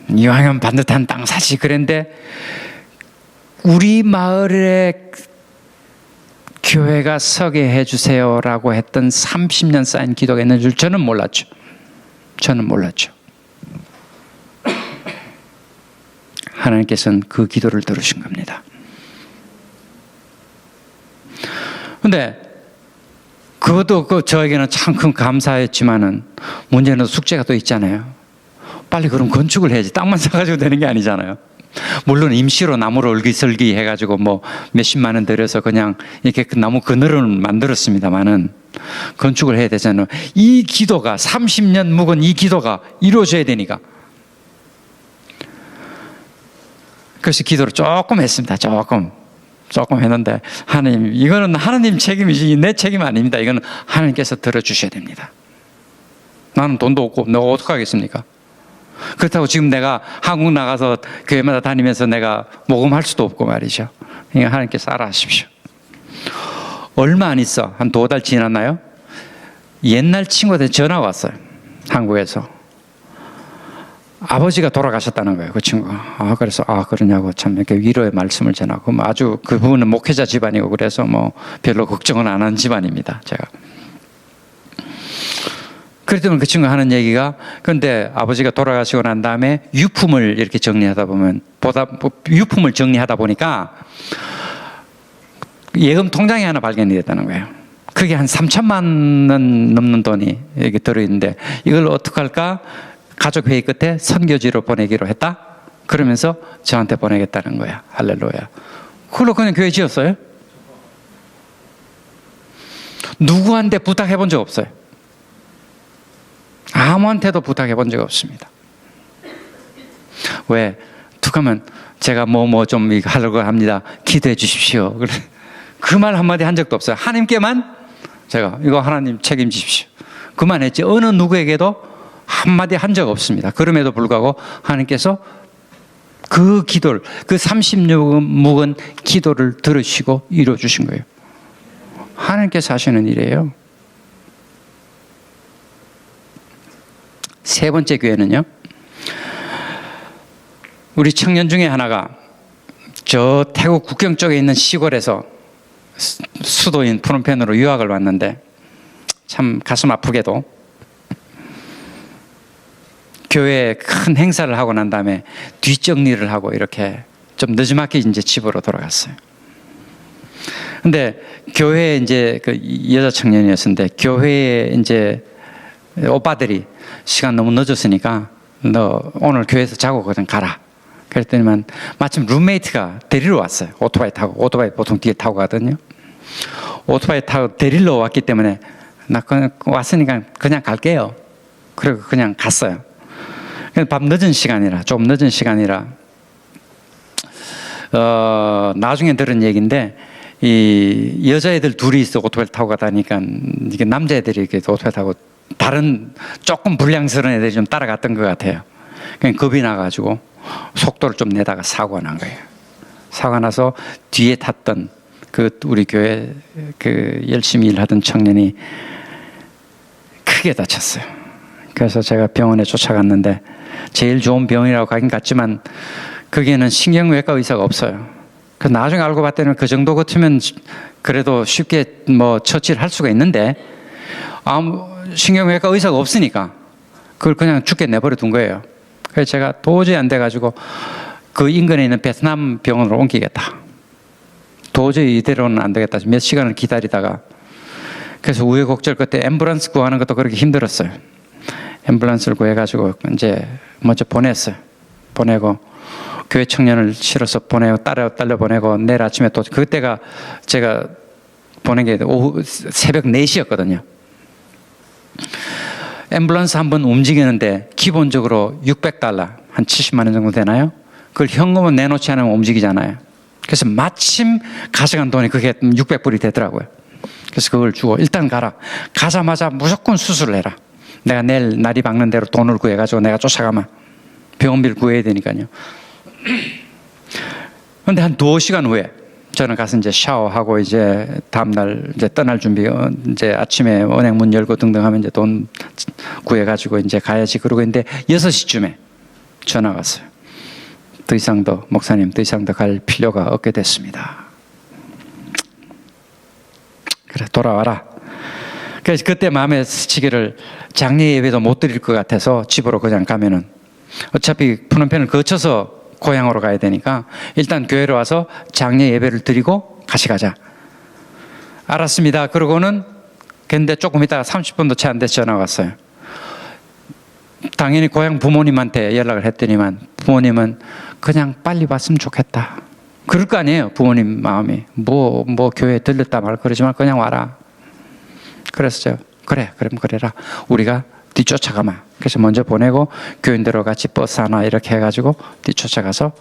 이왕이면 반듯한 땅 사지 그랬는데 우리 마을에 교회가 서게 해주세요라고 했던 30년 쌓인 기도가 있는 줄 저는 몰랐죠. 하나님께서는 그 기도를 들으신 겁니다. 근데 그것도 저에게는 참 큰 감사했지만은 문제는 숙제가 또 있잖아요. 빨리 그럼 건축을 해야지. 땅만 사가지고 되는 게 아니잖아요. 물론 임시로 나무를 얼기설기 해가지고 뭐 몇십만 원 들여서 그냥 이렇게 그 나무 그늘을 만들었습니다만은 건축을 해야 되잖아요. 이 기도가 30년 묵은 이 기도가 이루어져야 되니까. 그래서 기도를 조금 했습니다. 조금 했는데, 하나님, 이거는 하나님 책임이지 내 책임 아닙니다. 이거는 하나님께서 들어주셔야 됩니다. 나는 돈도 없고 내가 어떡하겠습니까? 그렇다고 지금 내가 한국 나가서 교회마다 다니면서 내가 모금할 수도 없고 말이죠. 그러니까 하나님께서 알아하십시오. 얼마 안 있어. 한 2달 지났나요? 옛날 친구한테 전화가 왔어요. 한국에서. 아버지가 돌아가셨다는 거예요, 그 친구가. 그래서, 그러냐고 참 이렇게 위로의 말씀을 전하고, 아주 그 부분은 목회자 집안이고, 그래서 별로 걱정은 안 한 집안입니다, 제가. 그랬더니 그 친구가 하는 얘기가, 근데 아버지가 돌아가시고 난 다음에 유품을 이렇게 정리하다 보면, 유품을 정리하다 보니까 예금 통장이 하나 발견이 됐다는 거예요. 그게 한 3천만 원 넘는 돈이 여기 들어있는데, 이걸 어떡할까? 가족 회의 끝에 선교지로 보내기로 했다? 그러면서 저한테 보내겠다는 거야. 할렐루야. 그걸로 그냥 교회 지었어요. 누구한테 부탁해 본 적 없어요. 아무한테도 부탁해 본 적 없습니다. 왜? 툭하면 제가 좀 하려고 합니다. 기도해 주십시오. 그 말 한마디 한 적도 없어요. 하나님께만 제가 이거 하나님 책임지십시오. 그만했지. 어느 누구에게도 한마디 한 적 없습니다. 그럼에도 불구하고 하나님께서 그 기도를, 그 36묵은 기도를 들으시고 이루어주신 거예요. 하나님께서 하시는 일이에요. 세 번째 교회는요, 우리 청년 중에 하나가 저 태국 국경 쪽에 있는 시골에서 수도인 프놈펜으로 유학을 왔는데, 참 가슴 아프게도 교회에 큰 행사를 하고 난 다음에 뒷정리를 하고 이렇게 좀 늦지막히 이제 집으로 돌아갔어요. 근데 교회에 이제 그 여자 청년이었는데, 교회에 이제 오빠들이 시간 너무 늦었으니까 너 오늘 교회에서 자고 그냥 가라. 그랬더니만 마침 룸메이트가 데리러 왔어요. 오토바이 타고. 오토바이 보통 뒤에 타고 가거든요. 오토바이 타고 데리러 왔기 때문에 나 그냥 왔으니까 그냥 갈게요. 그리고 그냥 갔어요. 밤 늦은 시간이라, 좀 늦은 시간이라, 나중에 들은 얘기인데, 이 여자애들 둘이 있어 오토바이 타고 가다니까, 이게 남자애들이 이렇게 오토바이 타고 다른 조금 불량스러운 애들이 좀 따라갔던 것 같아요. 그냥 겁이 나가지고 속도를 좀 내다가 사고가 난 거예요. 사고가 나서 뒤에 탔던 그 우리 교회 그 열심히 일하던 청년이 크게 다쳤어요. 그래서 제가 병원에 쫓아갔는데, 제일 좋은 병원이라고 가긴 갔지만 거기에는 신경외과 의사가 없어요. 그 나중에 알고 봤더니 그 정도 같으면 그래도 쉽게 처치를 할 수가 있는데, 신경외과 의사가 없으니까 그걸 그냥 죽게 내버려 둔 거예요. 그래서 제가 도저히 안 돼가지고 그 인근에 있는 베트남 병원으로 옮기겠다. 도저히 이대로는 안 되겠다. 몇 시간을 기다리다가, 그래서 우여곡절 끝에 앰뷸런스 구하는 것도 그렇게 힘들었어요. 앰뷸런스를 구해가지고 이제 먼저 보냈어요. 보내고 교회 청년을 실어서 보내고 딸려 보내고, 내일 아침에 또, 그때가 제가 보낸 게 오후 새벽 4시였거든요. 앰뷸런스 한번 움직이는데 기본적으로 $600, 한 70만 원 정도 되나요? 그걸 현금은 내놓지 않으면 움직이잖아요. 그래서 마침 가져간 돈이 그게 600불이 되더라고요. 그래서 그걸 주고, 일단 가라. 가자마자 무조건 수술을 해라. 내가 내일 날이 밝는 대로 돈을 구해가지고 내가 쫓아가면 병원비를 구해야 되니까요. 그런데 한 2시간 후에 저는 가서 이제 샤워하고 이제 다음날 이제 떠날 준비, 이제 아침에 은행 문 열고 등등 하면 이제 돈 구해가지고 이제 가야지. 그러고 있는데 6시쯤에 전화가 왔어요. 목사님 더 이상 더 갈 필요가 없게 됐습니다. 그래, 돌아와라. 그래서 그때 마음에 스치기를, 장례 예배도 못 드릴 것 같아서 집으로 그냥 가면은 어차피 푸놈펜을 거쳐서 고향으로 가야 되니까 일단 교회로 와서 장례 예배를 드리고 같이 가자. 알았습니다. 그러고는 근데 조금 있다가 30분도 채 안 돼서 전화가 왔어요. 당연히 고향 부모님한테 연락을 했더니만 부모님은 그냥 빨리 왔으면 좋겠다. 그럴 거 아니에요. 부모님 마음이. 뭐 교회에 들렸다 말 그러지만 그냥 와라. 그래서 그래, 그럼 그래라. 우리가 뒤쫓아가마. 그래서 먼저 보내고 교인들하고 같이 버스 하나 이렇게 해가지고 뒤쫓아가서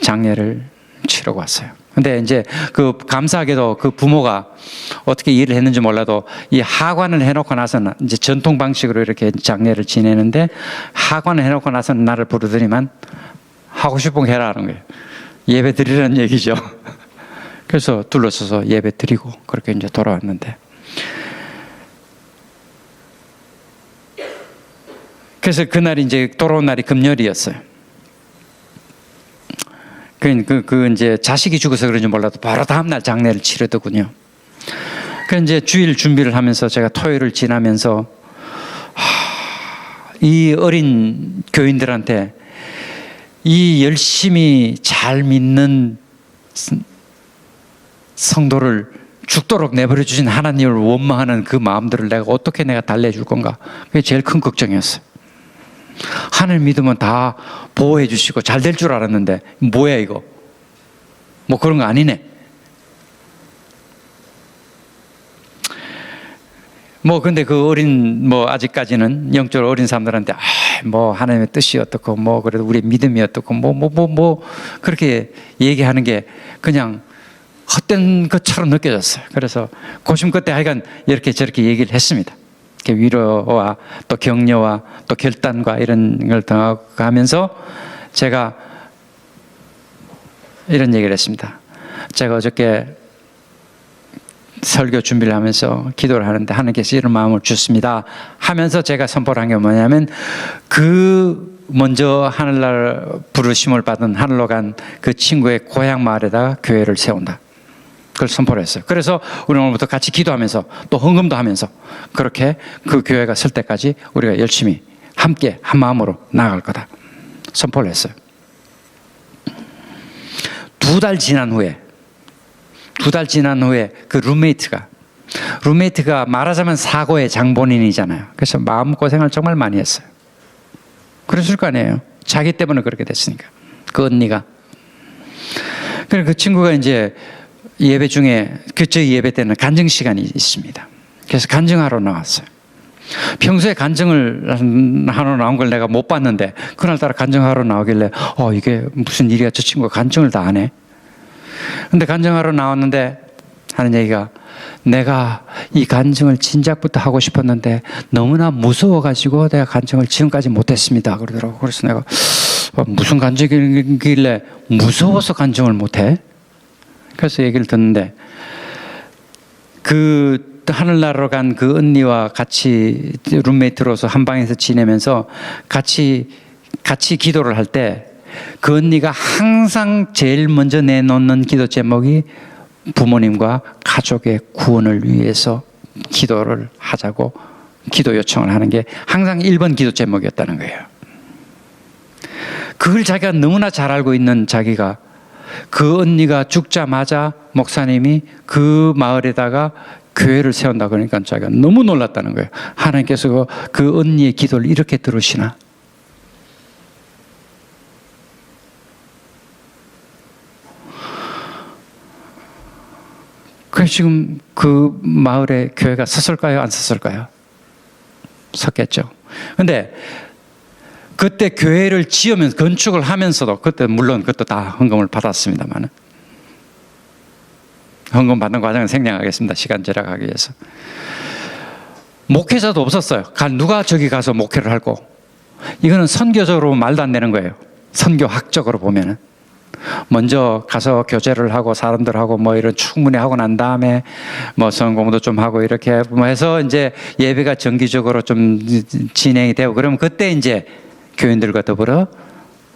장례를 치르고 왔어요. 근데 이제 그 감사하게도 그 부모가 어떻게 일을 했는지 몰라도 이 하관을 해놓고 나서는 이제 전통 방식으로 이렇게 장례를 지내는데, 하관을 해놓고 나서는 나를 부르더니만 하고 싶은 거 해라 하는 거예요. 예배 드리라는 얘기죠. 그래서 둘러서서 예배 드리고 그렇게 이제 돌아왔는데, 그래서 그날이 이제 돌아온 날이 금요일이었어요. 이제 자식이 죽어서 그런지 몰라도 바로 다음날 장례를 치르더군요. 그 이제 주일 준비를 하면서 제가 토요일을 지나면서 이 어린 교인들한테 이 열심히 잘 믿는 성도를 죽도록 내버려 주신 하나님을 원망하는 그 마음들을 내가 어떻게 달래줄 건가? 그게 제일 큰 걱정이었어요. 하늘 믿으면 다 보호해 주시고 잘 될 줄 알았는데 뭐야 이거? 뭐 그런 거 아니네. 뭐 근데 그 어린 아직까지는 영적으로 어린 사람들한테 뭐 하나님의 뜻이 어떻고 뭐 그래도 우리의 믿음이 어떻고 뭐 그렇게 얘기하는 게 그냥 헛된 것처럼 느껴졌어요. 그래서 고심 끝에 하여간 이렇게 저렇게 얘기를 했습니다. 위로와 또 격려와 또 결단과 이런 걸 더하면서 제가 이런 얘기를 했습니다. 제가 어저께 설교 준비를 하면서 기도를 하는데 하나님께서 이런 마음을 주십니다 하면서 제가 선포를 한 게 뭐냐면, 그 먼저 하늘날 부르심을 받은 하늘로 간 그 친구의 고향 마을에다가 교회를 세운다. 그걸 선포를 했어요. 그래서 우리 오늘부터 같이 기도하면서 또 헌금도 하면서 그렇게 그 교회가 설 때까지 우리가 열심히 함께 한 마음으로 나아갈 거다 선포를 했어요. 2달 지난 후에 그 룸메이트가 말하자면 사고의 장본인이잖아요. 그래서 마음고생을 정말 많이 했어요. 그랬을 거 아니에요. 자기 때문에 그렇게 됐으니까. 그 언니가. 그래서 그 친구가 이제 예배 중에, 저희 예배 때는 간증 시간이 있습니다. 그래서 간증하러 나왔어요. 평소에 간증을 하러 나온 걸 내가 못 봤는데 그날따라 간증하러 나오길래 이게 무슨 일이야, 저 친구가 간증을 다 하네. 근데 간증하러 나왔는데 하는 얘기가, 내가 이 간증을 진작부터 하고 싶었는데 너무나 무서워가지고 내가 간증을 지금까지 못했습니다 그러더라고. 그래서 내가 무슨 간증이길래 무서워서 간증을 못해? 그래서 얘기를 듣는데, 그 하늘나라로 간 그 언니와 같이 룸메이트로서 한 방에서 지내면서 같이 기도를 할 때 그 언니가 항상 제일 먼저 내놓는 기도 제목이 부모님과 가족의 구원을 위해서 기도를 하자고 기도 요청을 하는 게 항상 1번 기도 제목이었다는 거예요. 그걸 자기가 너무나 잘 알고 있는 자기가, 그 언니가 죽자마자 목사님이 그 마을에다가 교회를 세운다 그러니까 자기가 너무 놀랐다는 거예요. 하나님께서 그 언니의 기도를 이렇게 들으시나? 그래서 지금 그 마을에 교회가 섰을까요? 안 섰을까요? 섰겠죠. 근데 그때 교회를 지으면서, 건축을 하면서도, 그때 물론 그것도 다 헌금을 받았습니다만, 헌금 받는 과정은 생략하겠습니다. 시간 절약하기 위해서. 목회자도 없었어요. 누가 저기 가서 목회를 하고. 이거는 선교적으로 말도 안 되는 거예요. 선교학적으로 보면은. 먼저 가서 교제를 하고 사람들하고 뭐 이런 충분히 하고 난 다음에 뭐 성공도 좀 하고 이렇게 뭐 해서 이제 예배가 정기적으로 좀 진행이 되고, 그러면 그때 이제 교인들과 더불어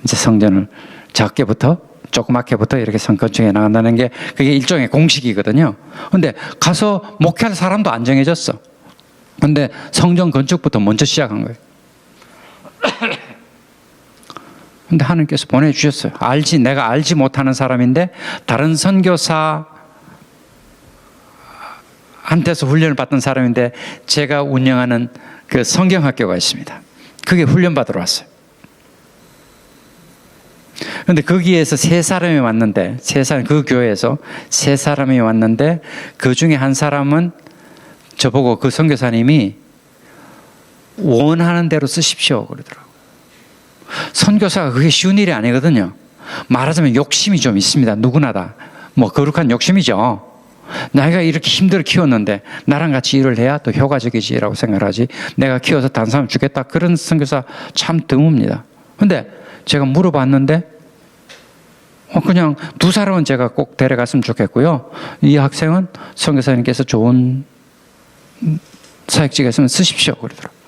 이제 성전을 작게부터 조그맣게부터 이렇게 건축해 나간다는 게 그게 일종의 공식이거든요. 근데 가서 목회할 사람도 안 정해졌어. 근데 성전 건축부터 먼저 시작한 거예요. 근데 하나님께서 보내주셨어요. 내가 알지 못하는 사람인데 다른 선교사 한테서 훈련을 받던 사람인데 제가 운영하는 그 성경학교가 있습니다. 그게 훈련받으러 왔어요. 그런데 거기에서 세 사람이 왔는데, 그 교회에서 세 사람이 왔는데 그 중에 한 사람은 저보고, 그 선교사님이 원하는 대로 쓰십시오 그러더라고요. 선교사가 그게 쉬운 일이 아니거든요. 말하자면 욕심이 좀 있습니다. 누구나 다. 뭐 거룩한 욕심이죠. 내가 이렇게 힘들어 키웠는데 나랑 같이 일을 해야 또 효과적이지라고 생각하지. 내가 키워서 다른 사람 주겠다. 그런 선교사 참 드뭅니다. 근데 제가 물어봤는데 그냥 두 사람은 제가 꼭 데려갔으면 좋겠고요. 이 학생은 선교사님께서 좋은 사역지가 있으면 쓰십시오. 그러더라고요.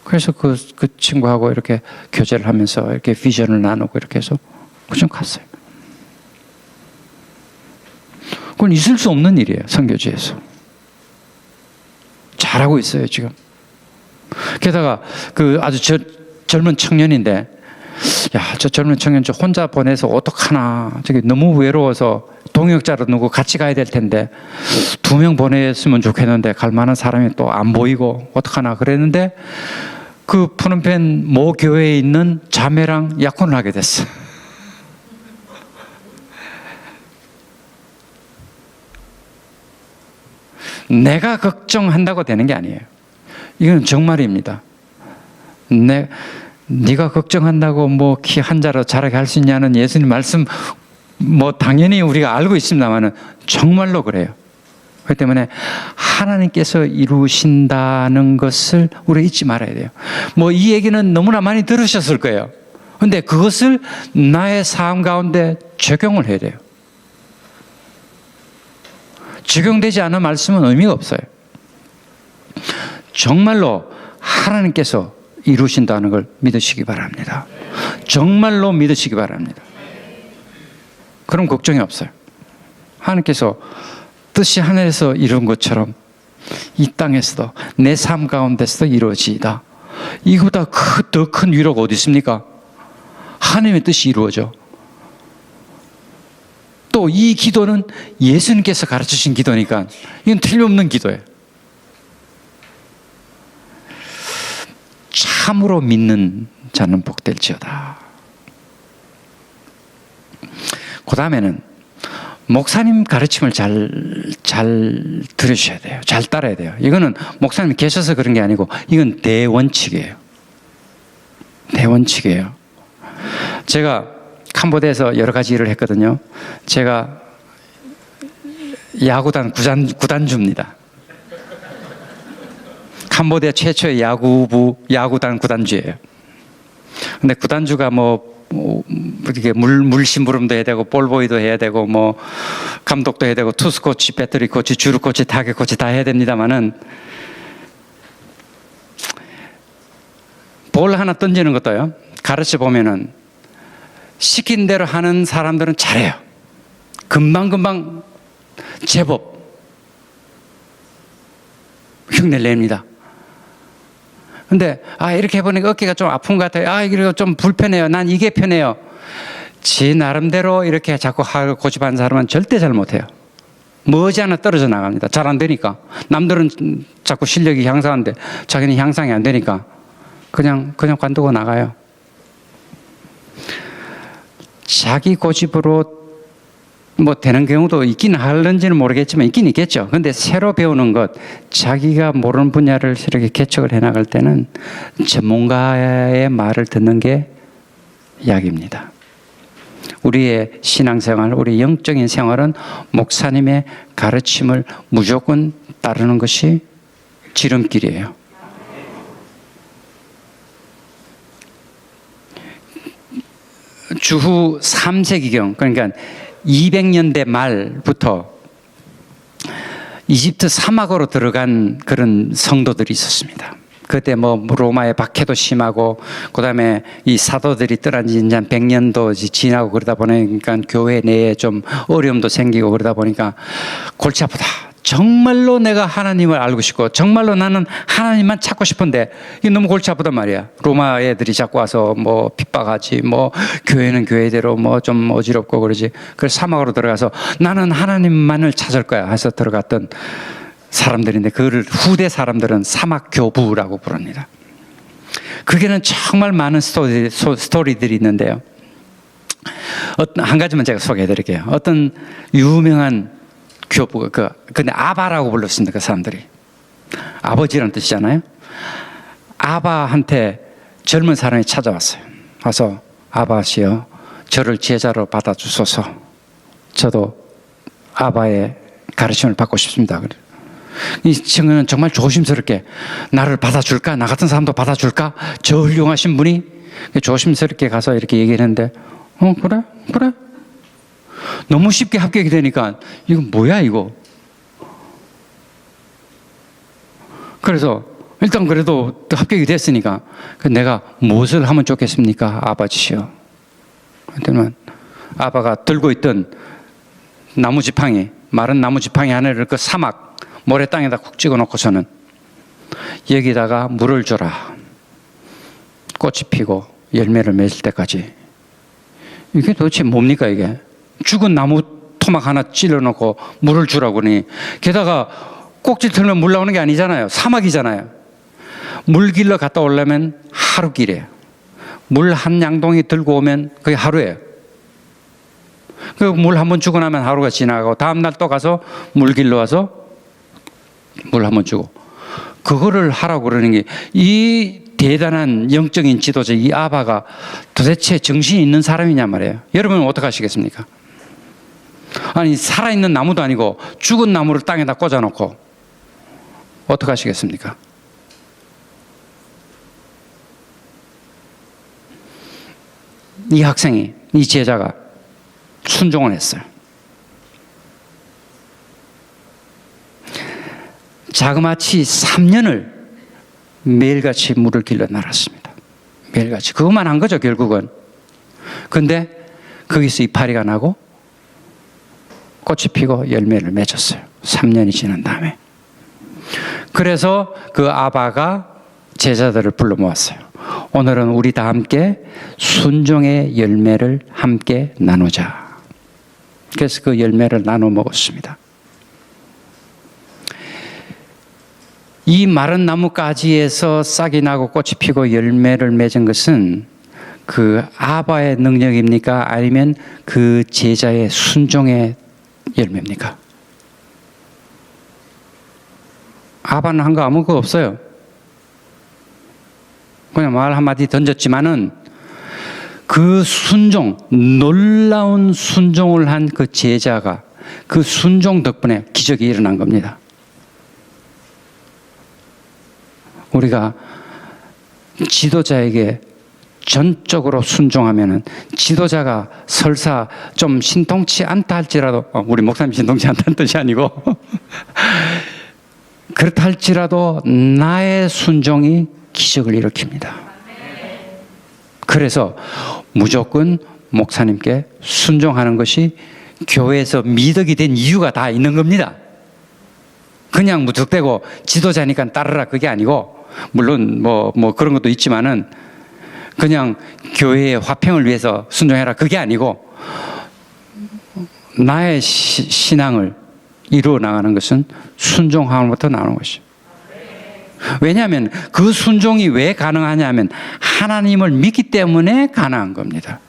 그래서 그 친구하고 이렇게 교제를 하면서 이렇게 비전을 나누고 이렇게 해서 그냥 갔어요. 그건 있을 수 없는 일이에요. 선교지에서. 잘하고 있어요, 지금. 게다가 그 아주 젊은 청년인데, 야, 저 젊은 청년 저 혼자 보내서 어떡하나. 저기 너무 외로워서 동역자로 누구 같이 가야 될 텐데 2명 보냈으면 좋겠는데 갈 만한 사람이 또 안 보이고 어떡하나 그랬는데 그 푸놈펜 모 교회에 있는 자매랑 약혼을 하게 됐어. 내가 걱정한다고 되는 게 아니에요. 이건 정말입니다. 네가 걱정한다고 뭐 키 한 자로 자라게 할 수 있냐는 예수님 말씀 뭐 당연히 우리가 알고 있습니다만은 정말로 그래요. 그렇기 때문에 하나님께서 이루신다는 것을 우리가 잊지 말아야 돼요. 뭐 이 얘기는 너무나 많이 들으셨을 거예요. 근데 그것을 나의 삶 가운데 적용을 해야 돼요. 적용되지 않은 말씀은 의미가 없어요. 정말로 하나님께서 이루신다는 걸 믿으시기 바랍니다. 정말로 믿으시기 바랍니다. 그럼 걱정이 없어요. 하나님께서 뜻이 하늘에서 이룬 것처럼 이 땅에서도 내 삶 가운데서도 이루어지이다. 이거보다 더 큰 위로가 어디 있습니까? 하나님의 뜻이 이루어져. 또 이 기도는 예수님께서 가르치신 기도니까 이건 틀림없는 기도예요. 참으로 믿는 자는 복될지어다. 그 다음에는 목사님 가르침을 잘 들으셔야 돼요. 잘 따라야 돼요. 이거는 목사님이 계셔서 그런 게 아니고 이건 대원칙이에요. 대원칙이에요. 제가 캄보디아에서 여러 가지 일을 했거든요. 제가 야구단 구단주입니다. 캄보디아 최초의 야구단 구단주예요. 근데 구단주가 이렇게 물심부름도 해야 되고, 볼보이도 해야 되고, 감독도 해야 되고, 투수 코치, 배터리 코치, 주루 코치, 타격 코치 다 해야 됩니다만은, 볼 하나 던지는 것도요, 가르쳐 보면은, 시킨 대로 하는 사람들은 잘해요. 금방금방 제법 흉내를 냅니다. 근데 이렇게 해보니까 어깨가 좀 아픈 것 같아요. 이거 좀 불편해요. 난 이게 편해요. 지 나름대로 이렇게 자꾸 고집하는 사람은 절대 잘 못해요. 머지않아 떨어져 나갑니다. 잘 안 되니까. 남들은 자꾸 실력이 향상하는데 자기는 향상이 안 되니까 그냥 관두고 나가요. 자기 고집으로 되는 경우도 있긴 하는지는 모르겠지만 있긴 있겠죠. 근데 새로 배우는 것, 자기가 모르는 분야를 이렇게 개척을 해나갈 때는 전문가의 말을 듣는 게 약입니다. 우리의 신앙생활, 우리 영적인 생활은 목사님의 가르침을 무조건 따르는 것이 지름길이에요. 주후 3세기경, 그러니까 200년대 말부터 이집트 사막으로 들어간 그런 성도들이 있었습니다. 그때 로마의 박해도 심하고, 그 다음에 이 사도들이 떠난 지 이제 100년도 지나고 그러다 보니까 교회 내에 좀 어려움도 생기고 그러다 보니까 골치 아프다. 정말로 내가 하나님을 알고 싶고, 정말로 나는 하나님만 찾고 싶은데, 이게 너무 골치 아프단 말이야. 로마 애들이 자꾸 와서 핍박하지, 교회는 교회대로 좀 어지럽고 그러지. 그래서 사막으로 들어가서 나는 하나님만을 찾을 거야 해서 들어갔던 사람들인데, 그를 후대 사람들은 사막교부라고 부릅니다. 그게는 정말 많은 스토리들이 있는데요. 한 가지만 제가 소개해 드릴게요. 어떤 유명한 교부가, 근데 아바라고 불렀습니다. 그 사람들이. 아버지라는 뜻이잖아요. 아바한테 젊은 사람이 찾아왔어요. 와서 아바시여 저를 제자로 받아주소서. 저도 아바의 가르침을 받고 싶습니다. 이 친구는 정말 조심스럽게 나를 받아줄까? 나 같은 사람도 받아줄까? 저 훌륭하신 분이 조심스럽게 가서 이렇게 얘기했는데 그래? 너무 쉽게 합격이 되니까 이거 뭐야 이거? 그래서 일단 그래도 합격이 됐으니까 내가 무엇을 하면 좋겠습니까? 아버지시여. 그러면 아바가 들고 있던 나무 지팡이, 마른 나무 지팡이 하나를 그 사막 모래 땅에다 쿡 찍어 놓고서는 여기다가 물을 줘라. 꽃이 피고 열매를 맺을 때까지. 이게 도대체 뭡니까 이게? 죽은 나무 토막 하나 찔러 놓고 물을 주라고 하니, 게다가 꼭지 틀면 물 나오는 게 아니잖아요. 사막이잖아요. 물 길러 갔다 오려면 하루 길이에요. 물 한 양동이 들고 오면 그게 하루예요. 그 물 한 번 주고 나면 하루가 지나가고 다음날 또 가서 물 길러 와서 물 한 번 주고, 그거를 하라고 그러는 게, 이 대단한 영적인 지도자 이 아바가 도대체 정신이 있는 사람이냐 말이에요. 여러분은 어떻게 하시겠습니까? 아니 살아있는 나무도 아니고 죽은 나무를 땅에다 꽂아놓고 어떻게 하시겠습니까? 이 학생이, 이 제자가 순종을 했어요. 자그마치 3년을 매일같이 물을 길러 날았습니다. 매일같이. 그것만 한 거죠 결국은. 근데 거기서 이파리가 나고 꽃이 피고 열매를 맺었어요. 3년이 지난 다음에. 그래서 그 아바가 제자들을 불러 모았어요. 오늘은 우리 다 함께 순종의 열매를 함께 나누자. 그래서 그 열매를 나눠 먹었습니다. 이 마른 나무 가지에서 싹이 나고 꽃이 피고 열매를 맺은 것은 그 아바의 능력입니까? 아니면 그 제자의 순종의 열매입니까? 아바는 한 거 아무것도 없어요. 그냥 말 한마디 던졌지만은 그 순종, 놀라운 순종을 한 그 제자가 그 순종 덕분에 기적이 일어난 겁니다. 우리가 지도자에게 전적으로 순종하면은, 지도자가 설사 좀 신통치 않다 할지라도, 우리 목사님 신통치 않다는 뜻이 아니고 그렇다 할지라도 나의 순종이 기적을 일으킵니다. 그래서 무조건 목사님께 순종하는 것이 교회에서 미덕이 된 이유가 다 있는 겁니다. 그냥 무턱대고 지도자니까 따르라 그게 아니고, 물론 뭐 그런 것도 있지만은 그냥 교회의 화평을 위해서 순종해라 그게 아니고, 나의 신앙을 이루어 나가는 것은 순종함으로부터 나오는 것이죠. 왜냐하면 그 순종이 왜 가능하냐면 하나님을 믿기 때문에 가능한 겁니다.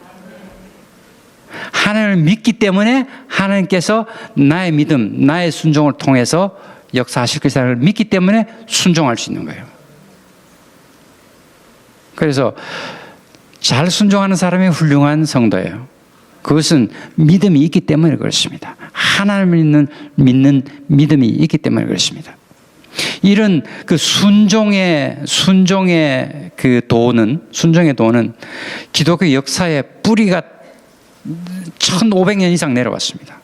하나님을 믿기 때문에 하나님께서 나의 믿음, 나의 순종을 통해서 역사하실 것을 믿기 때문에 순종할 수 있는 거예요. 그래서 잘 순종하는 사람이 훌륭한 성도예요. 그것은 믿음이 있기 때문에 그렇습니다. 하나님을 믿는 믿음이 있기 때문에 그렇습니다. 이런 그 순종의 순종의 도는 기독교 역사의 뿌리가 1500년 이상 내려왔습니다.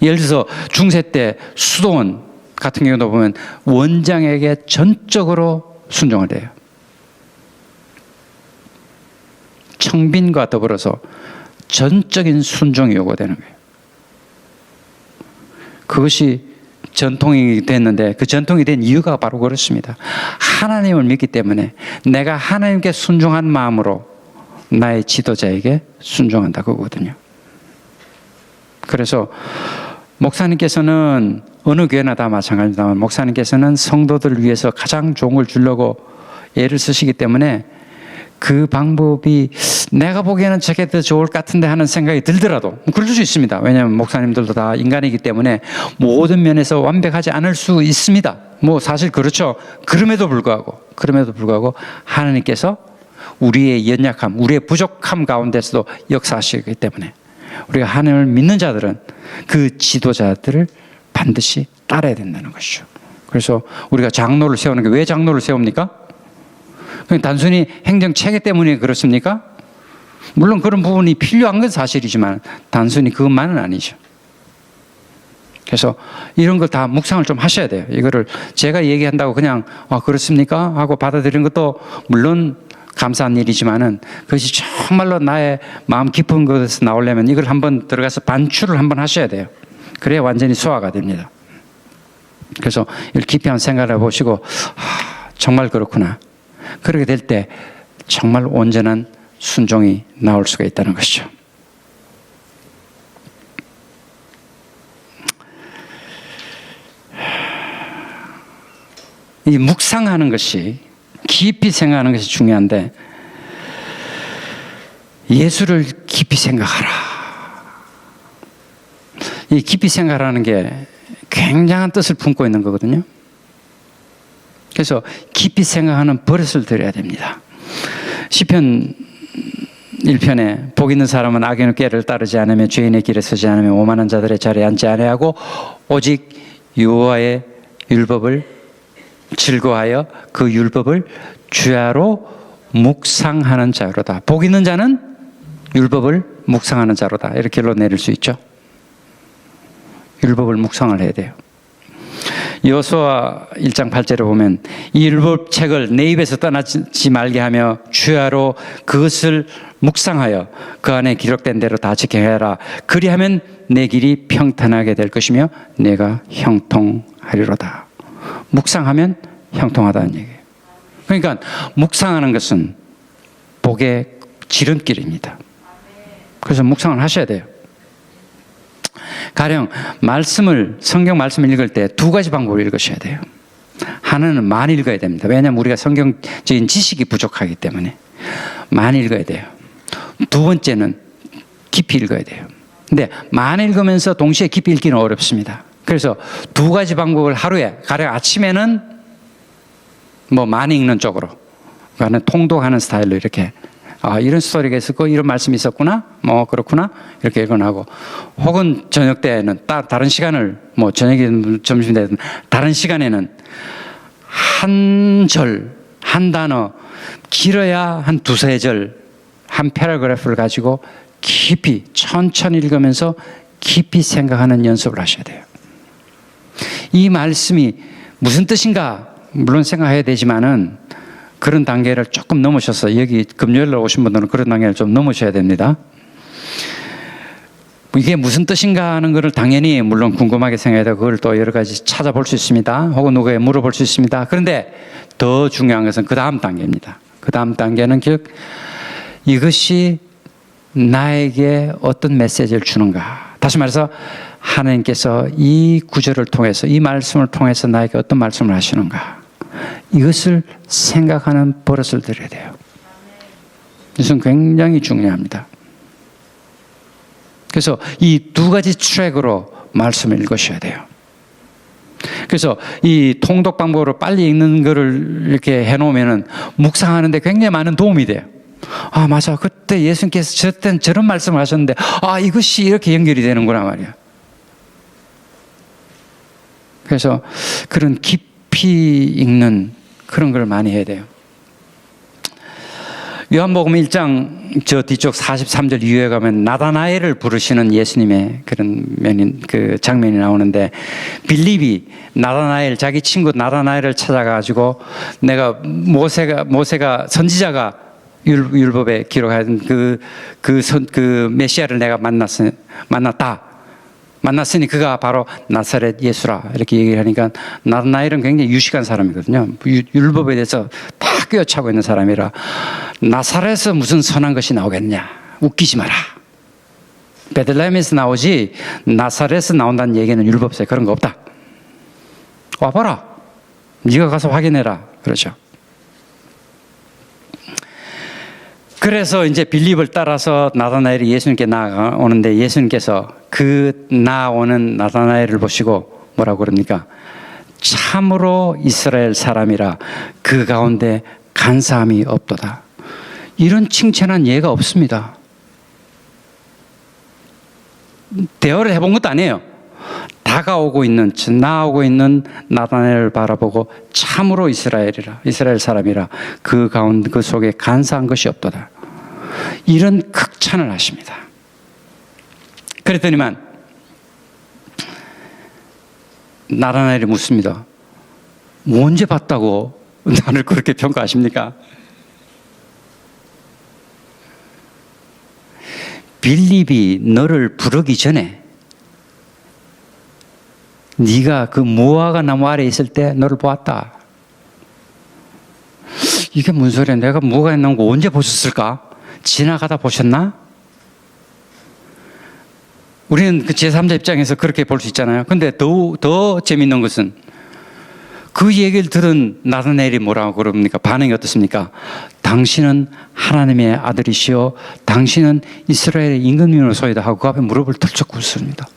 예를 들어서 중세 때 수도원 같은 경우도 보면 원장에게 전적으로 순종을 해요. 청빈과 더불어서 전적인 순종이 요구되는 거예요. 그것이 전통이 됐는데, 그 전통이 된 이유가 바로 그렇습니다. 하나님을 믿기 때문에 내가 하나님께 순종한 마음으로 나의 지도자에게 순종한다 그거거든요. 그래서 목사님께서는 어느 교회나 다 마찬가지지만 목사님께서는 성도들을 위해서 가장 좋은 걸 주려고 애를 쓰시기 때문에 그 방법이 내가 보기에는 저게 더 좋을 것 같은데 하는 생각이 들더라도, 그럴 수 있습니다. 왜냐하면 목사님들도 다 인간이기 때문에 모든 면에서 완벽하지 않을 수 있습니다. 사실 그렇죠. 그럼에도 불구하고 하나님께서 우리의 연약함, 우리의 부족함 가운데서도 역사하시기 때문에 우리가 하나님을 믿는 자들은 그 지도자들을 반드시 따라야 된다는 것이죠. 그래서 우리가 장로를 세우는 게 왜 장로를 세웁니까? 그냥 단순히 행정체계 때문에 그렇습니까? 물론 그런 부분이 필요한 건 사실이지만 단순히 그것만은 아니죠. 그래서 이런 걸 다 묵상을 좀 하셔야 돼요. 이거를 제가 얘기한다고 그냥 그렇습니까? 하고 받아들이는 것도 물론 감사한 일이지만은 그것이 정말로 나의 마음 깊은 곳에서 나오려면 이걸 한번 들어가서 반추를 한번 하셔야 돼요. 그래야 완전히 소화가 됩니다. 그래서 이걸 깊이 한번 생각해 보시고 정말 그렇구나. 그렇게 될 때 정말 온전한 순종이 나올 수가 있다는 것이죠. 이 묵상하는 것이, 깊이 생각하는 것이 중요한데 예수를 깊이 생각하라. 이 깊이 생각하라는 게 굉장한 뜻을 품고 있는 거거든요. 그래서 깊이 생각하는 버릇을 들여야 됩니다. 시편 1편에 복 있는 사람은 악인의 꾀를 따르지 않으며 죄인의 길에 서지 않으며 오만한 자들의 자리에 앉지 아니하고 오직 여호와의 율법을 즐거워하여 그 율법을 주야로 묵상하는 자로다. 복 있는 자는 율법을 묵상하는 자로다. 이렇게 결론 내릴 수 있죠. 율법을 묵상을 해야 돼요. 여호수아 1장 8절에 보면 이 율법책을 내 입에서 떠나지 말게 하며 주야로 그것을 묵상하여 그 안에 기록된 대로 다 지켜야 해라. 그리하면 내 길이 평탄하게 될 것이며 내가 형통하리로다. 묵상하면 형통하다는 얘기예요. 그러니까 묵상하는 것은 복의 지름길입니다. 그래서 묵상을 하셔야 돼요. 가령 성경 말씀을 읽을 때 두 가지 방법을 읽으셔야 돼요. 하나는 많이 읽어야 됩니다. 왜냐하면 우리가 성경적인 지식이 부족하기 때문에 많이 읽어야 돼요. 두 번째는 깊이 읽어야 돼요. 근데 많이 읽으면서 동시에 깊이 읽기는 어렵습니다. 그래서 두 가지 방법을 하루에, 가령 아침에는 많이 읽는 쪽으로, 그러니까 통독하는 스타일로 이렇게 이런 스토리가 있었고 이런 말씀이 있었구나, 그렇구나 이렇게 읽어나고, 혹은 저녁 때는 다른 시간을 저녁이든 점심 때든 다른 시간에는 한 절, 한 단어, 길어야 한 두세 절, 한 패러그래프를 가지고 깊이 천천히 읽으면서 깊이 생각하는 연습을 하셔야 돼요. 이 말씀이 무슨 뜻인가 물론 생각해야 되지만은 그런 단계를 조금 넘으셔서, 여기 금요일날 오신 분들은 그런 단계를 좀 넘으셔야 됩니다. 이게 무슨 뜻인가 하는 것을 당연히 물론 궁금하게 생각해야 되고 그걸 또 여러 가지 찾아볼 수 있습니다. 혹은 누구에게 물어볼 수 있습니다. 그런데 더 중요한 것은 그 다음 단계입니다. 그 다음 단계는 즉 이것이 나에게 어떤 메시지를 주는가. 다시 말해서 하나님께서 이 구절을 통해서, 이 말씀을 통해서 나에게 어떤 말씀을 하시는가. 이것을 생각하는 버릇을 들여야 돼요. 이것은 굉장히 중요합니다. 그래서 이 두 가지 트랙으로 말씀을 읽으셔야 돼요. 그래서 이 통독 방법으로 빨리 읽는 거를 이렇게 해놓으면은 묵상하는데 굉장히 많은 도움이 돼요. 맞아. 그때 예수님께서 저때는 저런 말씀을 하셨는데, 이것이 이렇게 연결이 되는구나 말이야. 그래서 그런 깊이 읽는 그런 걸 많이 해야 돼요. 요한복음 1장 저 뒤쪽 43절 이후에 가면 나다나엘을 부르시는 예수님의 그런 장면이 나오는데, 빌립이 자기 친구 나다나엘을 찾아가지고 내가 모세가 선지자가 율법에 기록한 그 메시아를 내가 만났으니 그가 바로 나사렛 예수라 이렇게 얘기를 하니까, 나다나엘은 굉장히 유식한 사람이거든요. 율법에 대해서 다 꿰어차고 있는 사람이라, 나사렛에서 무슨 선한 것이 나오겠냐, 웃기지 마라. 베들레헴에서 나오지 나사렛에서 나온다는 얘기는 율법서에 그런 거 없다. 와봐라, 네가 가서 확인해라 그러죠. 그래서 이제 빌립을 따라서 나다나엘이 예수님께 나아오는데, 예수님께서 그 나아오는 나다나엘을 보시고 뭐라고 그럽니까? 참으로 이스라엘 사람이라 그 가운데 간사함이 없도다. 이런 칭찬한 예가 없습니다. 대화를 해본 것도 아니에요. 나아오고 있는 나다나엘을 바라보고 참으로 이스라엘 사람이라 그 가운데 그 속에 간사한 것이 없도다. 이런 극찬을 하십니다. 그랬더니만 나다나엘이 묻습니다. 언제 봤다고 나를 그렇게 평가하십니까? 빌립이 너를 부르기 전에 네가 그 무화과 나무 아래에 있을 때 너를 보았다. 이게 무슨 소리야? 내가 무화과 나무 언제 보셨을까? 지나가다 보셨나? 우리는 그 제3자 입장에서 그렇게 볼 수 있잖아요. 근데 더 재밌는 것은 그 얘기를 들은 나다나엘이 뭐라고 그럽니까? 반응이 어떻습니까? 당신은 하나님의 아들이시오. 당신은 이스라엘의 임금님으로 소이다 하고 그 앞에 무릎을 털쩍 꿇습니다.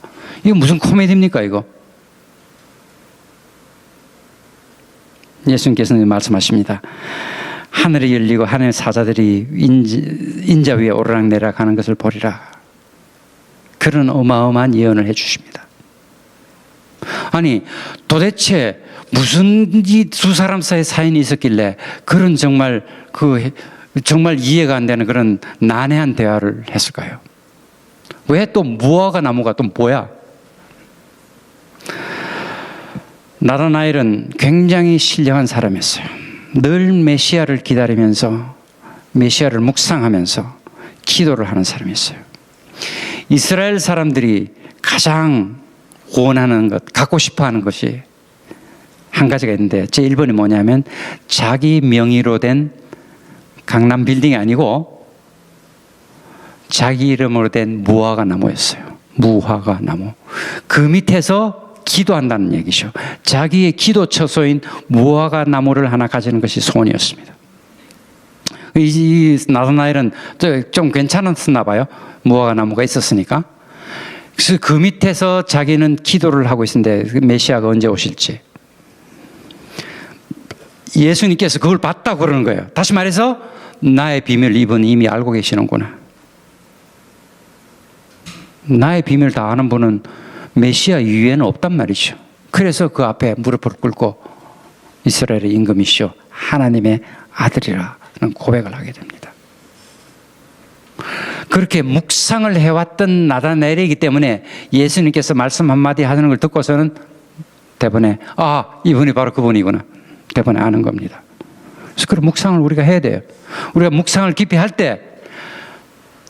이거 무슨 코미디입니까, 이거? 예수님께서는 말씀하십니다. 하늘이 열리고 하늘 사자들이 인자 위에 오르락내리락 하는 것을 보리라. 그런 어마어마한 예언을 해주십니다. 아니 도대체 무슨 이 두 사람 사이에 사연이 있었길래 그런 정말 이해가 안 되는 그런 난해한 대화를 했을까요? 왜 또 무화과 나무가 또 뭐야? 나다나엘은 굉장히 신령한 사람이었어요. 늘 메시아를 기다리면서 메시아를 묵상하면서 기도를 하는 사람이었어요. 이스라엘 사람들이 가장 원하는 것, 갖고 싶어 하는 것이 한 가지가 있는데 제 1번이 뭐냐면 자기 명의로 된 강남 빌딩이 아니고 자기 이름으로 된 무화과 나무였어요. 무화과 나무. 그 밑에서 기도한다는 얘기죠. 자기의 기도 처소인 무화과 나무를 하나 가지는 것이 소원이었습니다. 이 나다나엘은 좀 괜찮았나 봐요. 무화과 나무가 있었으니까. 그래서 그 밑에서 자기는 기도를 하고 있는데 메시아가 언제 오실지. 예수님께서 그걸 봤다고 그러는 거예요. 다시 말해서 나의 비밀을 이분이 이미 알고 계시는구나. 나의 비밀을 다 아는 분은 메시아 이외에는 없단 말이죠. 그래서 그 앞에 무릎을 꿇고 이스라엘의 임금이시오 하나님의 아들이라는 고백을 하게 됩니다. 그렇게 묵상을 해왔던 나다나엘이기 때문에 예수님께서 말씀 한마디 하는 걸 듣고서는 대번에 이분이 바로 그분이구나. 대번에 아는 겁니다. 그래서 그런 묵상을 우리가 해야 돼요. 우리가 묵상을 깊이 할 때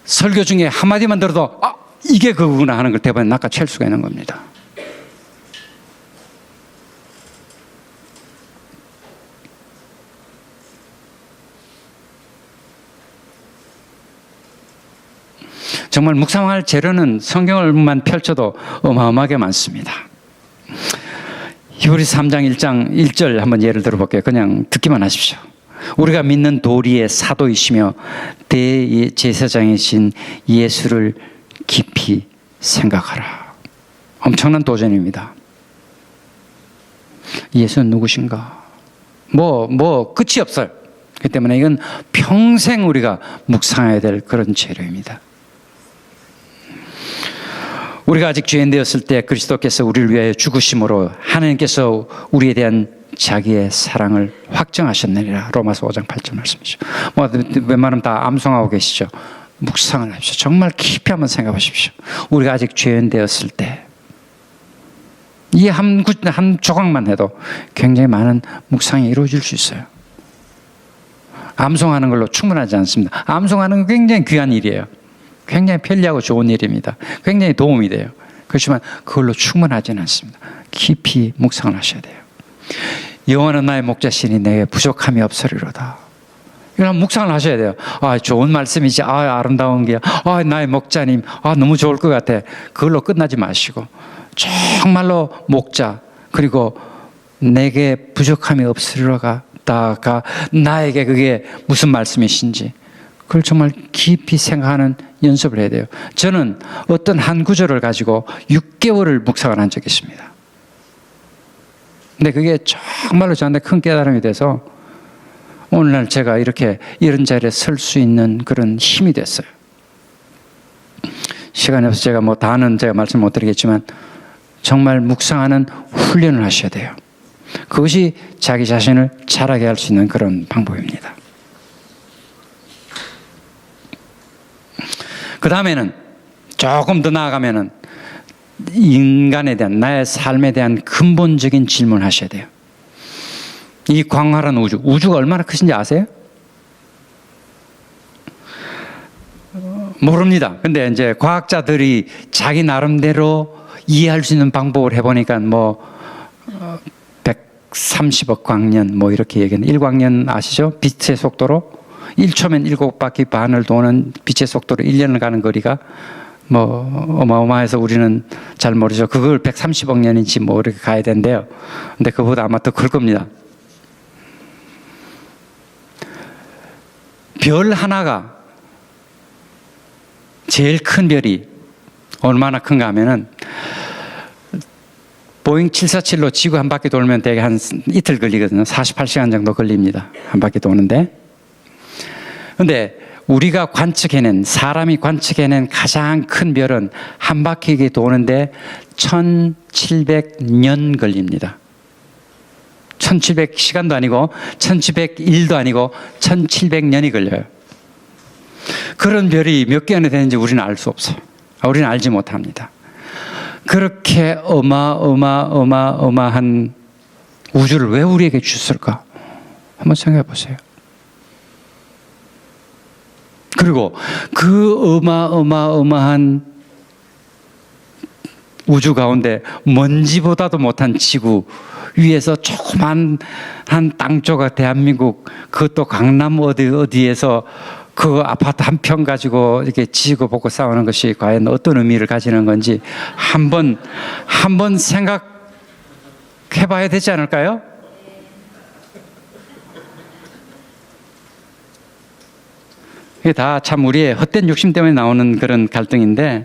설교 중에 한마디만 들어도 이게 그거구나 하는 걸 대번에 낚아챌 수가 있는 겁니다. 정말 묵상할 재료는 성경을만 펼쳐도 어마어마하게 많습니다. 히브리 3장 1절 한번 예를 들어볼게요. 그냥 듣기만 하십시오. 우리가 믿는 도리의 사도이시며 대제사장이신 예수를 깊이 생각하라. 엄청난 도전입니다. 예수는 누구신가? 끝이 없어요. 그렇기 때문에 이건 평생 우리가 묵상해야 될 그런 재료입니다. 우리가 아직 죄인 되었을 때 그리스도께서 우리를 위하여 죽으심으로 하나님께서 우리에 대한 자기의 사랑을 확정하셨느니라. 로마서 5장 8절 말씀이죠. 웬만하면 다 암송하고 계시죠. 묵상을 하십시오. 정말 깊이 한번 생각해 보십시오. 우리가 아직 죄인 되었을 때 이 한 조각만 해도 굉장히 많은 묵상이 이루어질 수 있어요. 암송하는 걸로 충분하지 않습니다. 암송하는 건 굉장히 귀한 일이에요. 굉장히 편리하고 좋은 일입니다. 굉장히 도움이 돼요. 그렇지만 그걸로 충분하지는 않습니다. 깊이 묵상을 하셔야 돼요. 여호와는 나의 목자시니 내게 부족함이 없으리로다. 이런 묵상을 하셔야 돼요. 좋은 말씀이지. 아름다운 게. 나의 목자님. 너무 좋을 것 같아. 그걸로 끝나지 마시고 정말로 목자 그리고 내게 부족함이 없으리로가 나에게 그게 무슨 말씀이신지 그걸 정말 깊이 생각하는 연습을 해야 돼요. 저는 어떤 한 구절을 가지고 6개월을 묵상을 한 적이 있습니다. 근데 그게 정말로 저한테 큰 깨달음이 돼서 오늘날 제가 이렇게 이런 자리에 설 수 있는 그런 힘이 됐어요. 시간이 없어서 제가 다는 제가 말씀 못 드리겠지만 정말 묵상하는 훈련을 하셔야 돼요. 그것이 자기 자신을 자라게 할 수 있는 그런 방법입니다. 그 다음에는 조금 더 나아가면은 인간에 대한, 나의 삶에 대한 근본적인 질문을 하셔야 돼요. 이 광활한 우주가 얼마나 크신지 아세요? 모릅니다. 근데 이제 과학자들이 자기 나름대로 이해할 수 있는 방법을 해보니까 130억 광년 이렇게 얘기하는, 1광년 아시죠? 빛의 속도로 1초면 7바퀴 반을 도는 빛의 속도로 1년을 가는 거리가 어마어마해서 우리는 잘 모르죠. 그걸 130억 년인지 이렇게 가야 된대요. 근데 그보다 아마 더 클 겁니다. 별 하나가, 제일 큰 별이 얼마나 큰가 하면은 보잉 747로 지구 한 바퀴 돌면 대개 한 이틀 걸리거든요. 48시간 정도 걸립니다. 한 바퀴 도는데. 근데 우리가 사람이 관측해낸 가장 큰 별은 한 바퀴 도는데 1700년 걸립니다. 1700시간도 아니고 1701도 아니고 1700년이 걸려요. 그런 별이 몇 개나 되는지 우리는 알 수 없어요. 우리는 알지 못합니다. 그렇게 어마어마한 우주를 왜 우리에게 주셨을까? 한번 생각해 보세요. 그리고 그 어마어마한 우주 가운데 먼지보다도 못한 지구 위에서 조그만 한 땅 조각, 대한민국, 그것도 강남 어디에서 그 아파트 한 평 가지고 이렇게 지고 보고 싸우는 것이 과연 어떤 의미를 가지는 건지 한번 생각해 봐야 되지 않을까요? 이게 다 참 우리의 헛된 욕심 때문에 나오는 그런 갈등인데,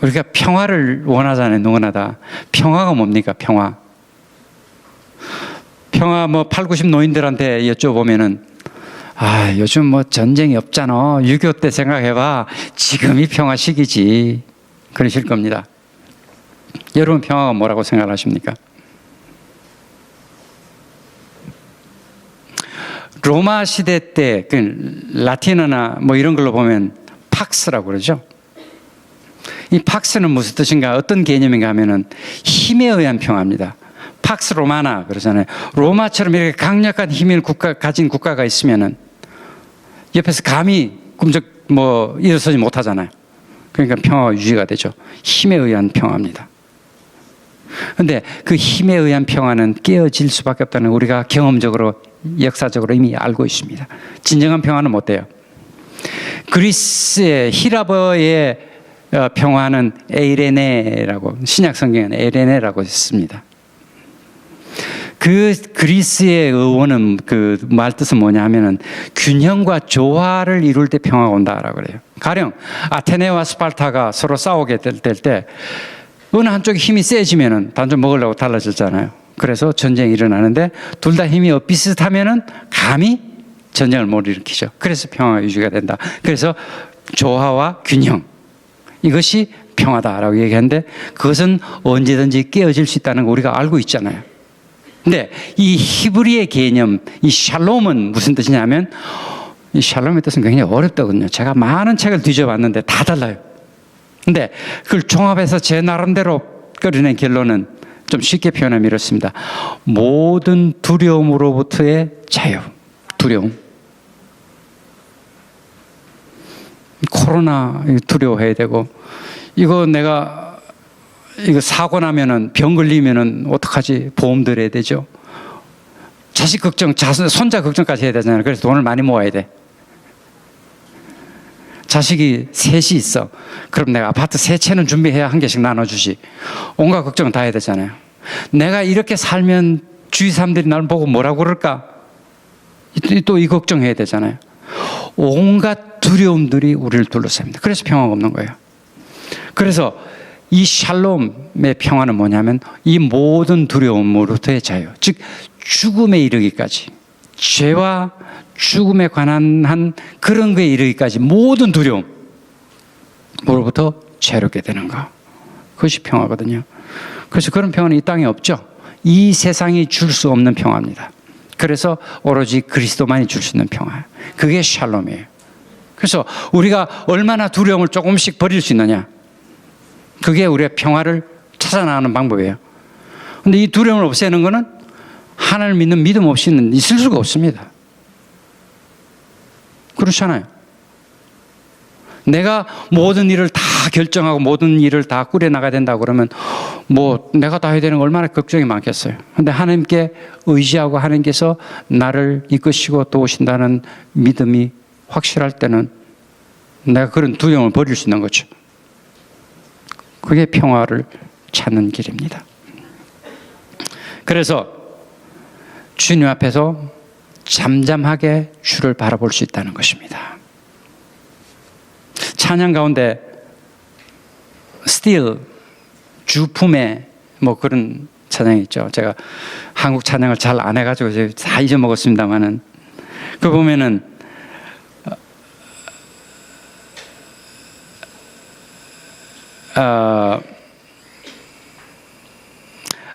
우리가 평화를 원하잖아요. 누구나 다. 평화가 뭡니까? 평화 8, 90 노인들한테 여쭤보면은 요즘 전쟁이 없잖아. 6.25 때 생각해봐. 지금이 평화 시기지. 그러실 겁니다. 여러분 평화가 뭐라고 생각하십니까? 로마 시대 때 라틴어나 이런 걸로 보면 팍스라고 그러죠. 이 팍스는 무슨 뜻인가? 어떤 개념인가 하면은 힘에 의한 평화입니다. 팍스 로마나 그러잖아요. 로마처럼 이렇게 강력한 힘을 가진 국가가 있으면은 옆에서 감히 꿈쩍 일어서지 못하잖아요. 그러니까 평화가 유지가 되죠. 힘에 의한 평화입니다. 그런데 그 힘에 의한 평화는 깨어질 수밖에 없다는 우리가 경험적으로, 역사적으로 이미 알고 있습니다. 진정한 평화는 못 돼요. 그리스의, 히라버의 평화는 에이레네라고, 신약 성경에는 에이레네라고 했습니다. 그 그리스의 의원은 그 말 뜻은 뭐냐 하면은 균형과 조화를 이룰 때 평화가 온다라고 그래요. 가령 아테네와 스파르타가 서로 싸우게 될 때 어느 한쪽이 힘이 세지면은 단전 먹으려고 달라졌잖아요. 그래서 전쟁이 일어나는데 둘 다 힘이 비슷하면은 감히 전쟁을 못 일으키죠. 그래서 평화가 유지가 된다. 그래서 조화와 균형, 이것이 평화다라고 얘기하는데, 그것은 언제든지 깨어질 수 있다는 거 우리가 알고 있잖아요. 근데 이 히브리의 개념, 이 샬롬은 무슨 뜻이냐면, 이 샬롬의 뜻은 굉장히 어렵거든요. 제가 많은 책을 뒤져봤는데 다 달라요. 근데 그걸 종합해서 제 나름대로 끌어낸 결론은 좀 쉽게 표현하면 이렇습니다. 모든 두려움으로부터의 자유. 두려움. 코로나 두려워해야 되고, 내가 사고 나면은, 병 걸리면은 어떡하지? 보험 들어야 되죠. 자식 걱정, 손자 걱정까지 해야 되잖아요. 그래서 돈을 많이 모아야 돼. 자식이 셋이 있어. 그럼 내가 아파트 세 채는 준비해야 한 개씩 나눠주지. 온갖 걱정은 다 해야 되잖아요. 내가 이렇게 살면 주위 사람들이 나를 보고 뭐라고 그럴까? 또 이 걱정해야 되잖아요. 온갖 두려움들이 우리를 둘러쌉니다. 그래서 평화가 없는 거예요. 그래서 이 샬롬의 평화는 뭐냐면 이 모든 두려움으로부터의 자유, 즉 죽음에 이르기까지 죄와 죽음에 관한 한 그런 거에 이르기까지 모든 두려움으로부터 자유롭게 되는 거. 그것이 평화거든요. 그래서 그런 평화는 이 땅에 없죠. 이 세상이 줄 수 없는 평화입니다. 그래서 오로지 그리스도만이 줄 수 있는 평화. 그게 샬롬이에요. 그래서 우리가 얼마나 두려움을 조금씩 버릴 수 있느냐. 그게 우리의 평화를 찾아 나가는 방법이에요. 근데 이 두려움을 없애는 것은 하나님을 믿는 믿음 없이는 있을 수가 없습니다. 그렇잖아요. 내가 모든 일을 다 결정하고 모든 일을 다 꾸려나가야 된다고 그러면 뭐 내가 다 해야 되는 거 얼마나 걱정이 많겠어요. 그런데 하나님께 의지하고 하나님께서 나를 이끄시고 도우신다는 믿음이 확실할 때는 내가 그런 두려움을 버릴 수 있는 거죠. 그게 평화를 찾는 길입니다. 그래서 주님 앞에서 잠잠하게 주를 바라볼 수 있다는 것입니다. 찬양 가운데 still 주품에 뭐 그런 찬양이 있죠. 제가 한국 찬양을 잘 안 해가지고 다 잊어먹었습니다만은 그 보면은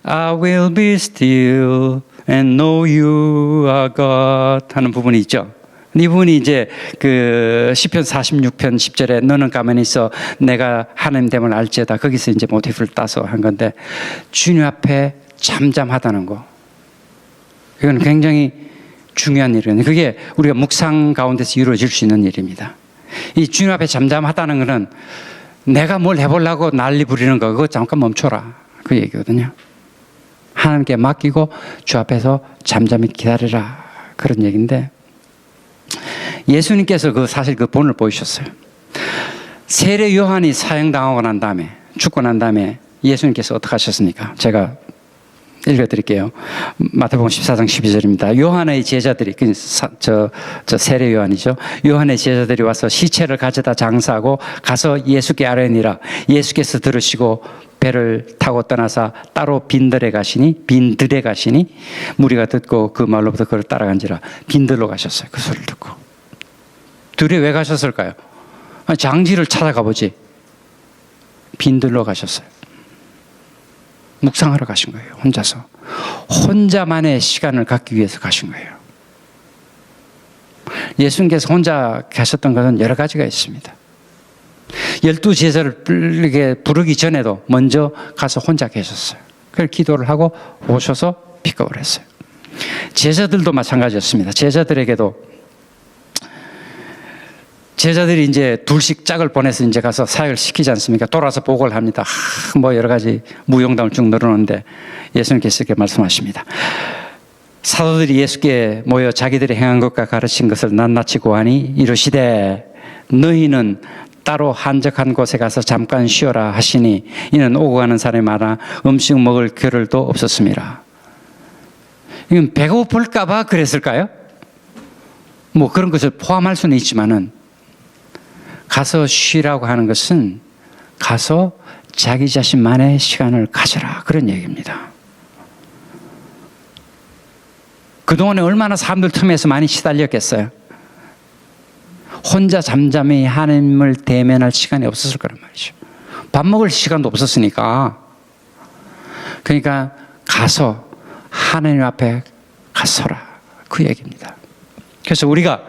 I will be still and know you are God 하는 부분이 있죠. 이 부분이 이제 그 시편 46편 10절에 너는 가만히 있어 내가 하나님됨을 알지어다. 거기서 이제 모티프를 따서 한 건데 주님 앞에 잠잠하다는 거. 이건 굉장히 중요한 일이에요. 그게 우리가 묵상 가운데서 이루어질 수 있는 일입니다. 이 주님 앞에 잠잠하다는 것은 내가 뭘 해보려고 난리 부리는 거 그거 잠깐 멈춰라. 그 얘기거든요. 하나님께 맡기고 주 앞에서 잠잠히 기다리라. 그런 얘기인데 예수님께서 사실 그 본을 보이셨어요. 세례 요한이 사형당하고 난 다음에 죽고 난 다음에 예수님께서 어떻게 하셨습니까? 제가 읽어드릴게요. 마태복음 14장 12절입니다. 요한의 제자들이 세례 요한이죠. 요한의 제자들이 와서 시체를 가져다 장사하고 가서 예수께 아뢰니라. 예수께서 들으시고 배를 타고 떠나서 따로 빈들에 가시니 무리가 듣고 그 말로부터 그를 따라간지라. 빈들로 가셨어요. 그 소리를 듣고. 둘이 왜 가셨을까요? 장지를 찾아가 보지. 빈들로 가셨어요. 묵상하러 가신 거예요. 혼자서. 혼자만의 시간을 갖기 위해서 가신 거예요. 예수님께서 혼자 가셨던 것은 여러 가지가 있습니다. 12제자를 부르기 전에도 먼저 가서 혼자 계셨어요. 그래서 기도를 하고 오셔서 픽업을 했어요. 제자들도 마찬가지였습니다. 제자들이 이제 둘씩 짝을 보내서 이제 가서 사역을 시키지 않습니까? 돌아서 보고를 합니다. 뭐 여러 가지 무용담을 쭉 늘어놓는데 예수님께서 이렇게 말씀하십니다. 사도들이 예수께 모여 자기들이 행한 것과 가르친 것을 낱낱이 고하니 이르시되 너희는 따로 한적한 곳에 가서 잠깐 쉬어라 하시니 이는 오고 가는 사람이 많아 음식 먹을 겨를도 없었습니다. 이건 배고플까 봐 그랬을까요? 뭐 그런 것을 포함할 수는 있지만은 가서 쉬라고 하는 것은 가서 자기 자신만의 시간을 가져라. 그런 얘기입니다. 그동안에 얼마나 사람들 틈에서 많이 시달렸겠어요. 혼자 잠잠히 하나님을 대면할 시간이 없었을 거란 말이죠. 밥 먹을 시간도 없었으니까. 그러니까 가서 하나님 앞에 가서라. 그 얘기입니다. 그래서 우리가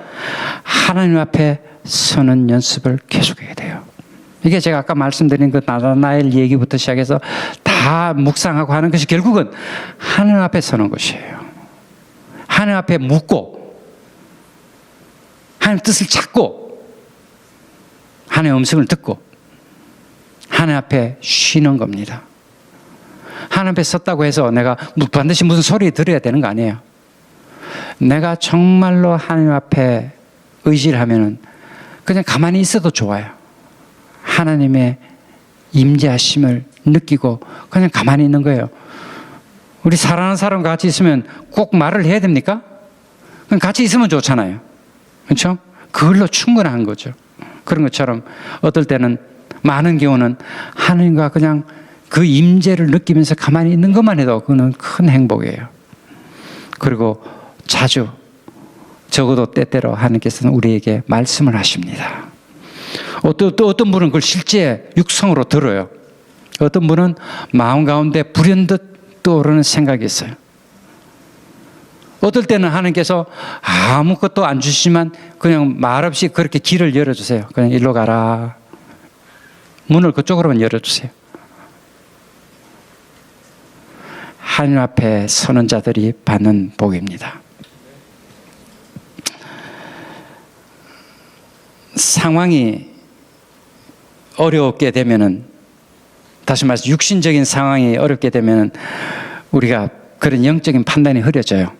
하나님 앞에 서는 연습을 계속해야 돼요. 이게 제가 아까 말씀드린 그 나다나엘 얘기부터 시작해서 다 묵상하고 하는 것이 결국은 하나님 앞에 서는 것이에요. 하나님 앞에 묻고 하나님 뜻을 찾고 하나님의 음성을 듣고 하나님 앞에 쉬는 겁니다. 하나님 앞에 섰다고 해서 내가 반드시 무슨 소리 들어야 되는 거 아니에요. 내가 정말로 하나님 앞에 의지를 하면은 그냥 가만히 있어도 좋아요. 하나님의 임재하심을 느끼고 그냥 가만히 있는 거예요. 우리 사랑하는 사람과 같이 있으면 꼭 말을 해야 됩니까? 그냥 같이 있으면 좋잖아요. 그렇죠? 그걸로 충분한 거죠. 그런 것처럼 어떨 때는 많은 경우는 하나님과 그냥 그 임재를 느끼면서 가만히 있는 것만 해도 그거는 큰 행복이에요. 그리고 자주 적어도 때때로 하나님께서는 우리에게 말씀을 하십니다. 어떤 분은 그걸 실제 육성으로 들어요. 어떤 분은 마음 가운데 불현듯 떠오르는 생각이 있어요. 어떨 때는 하나님께서 아무것도 안 주시지만 그냥 말없이 그렇게 길을 열어주세요. 그냥 일로 가라. 문을 그쪽으로만 열어주세요. 하나님 앞에 서는 자들이 받는 복입니다. 상황이 어렵게 되면은, 다시 말해서 육신적인 상황이 어렵게 되면은 우리가 그런 영적인 판단이 흐려져요.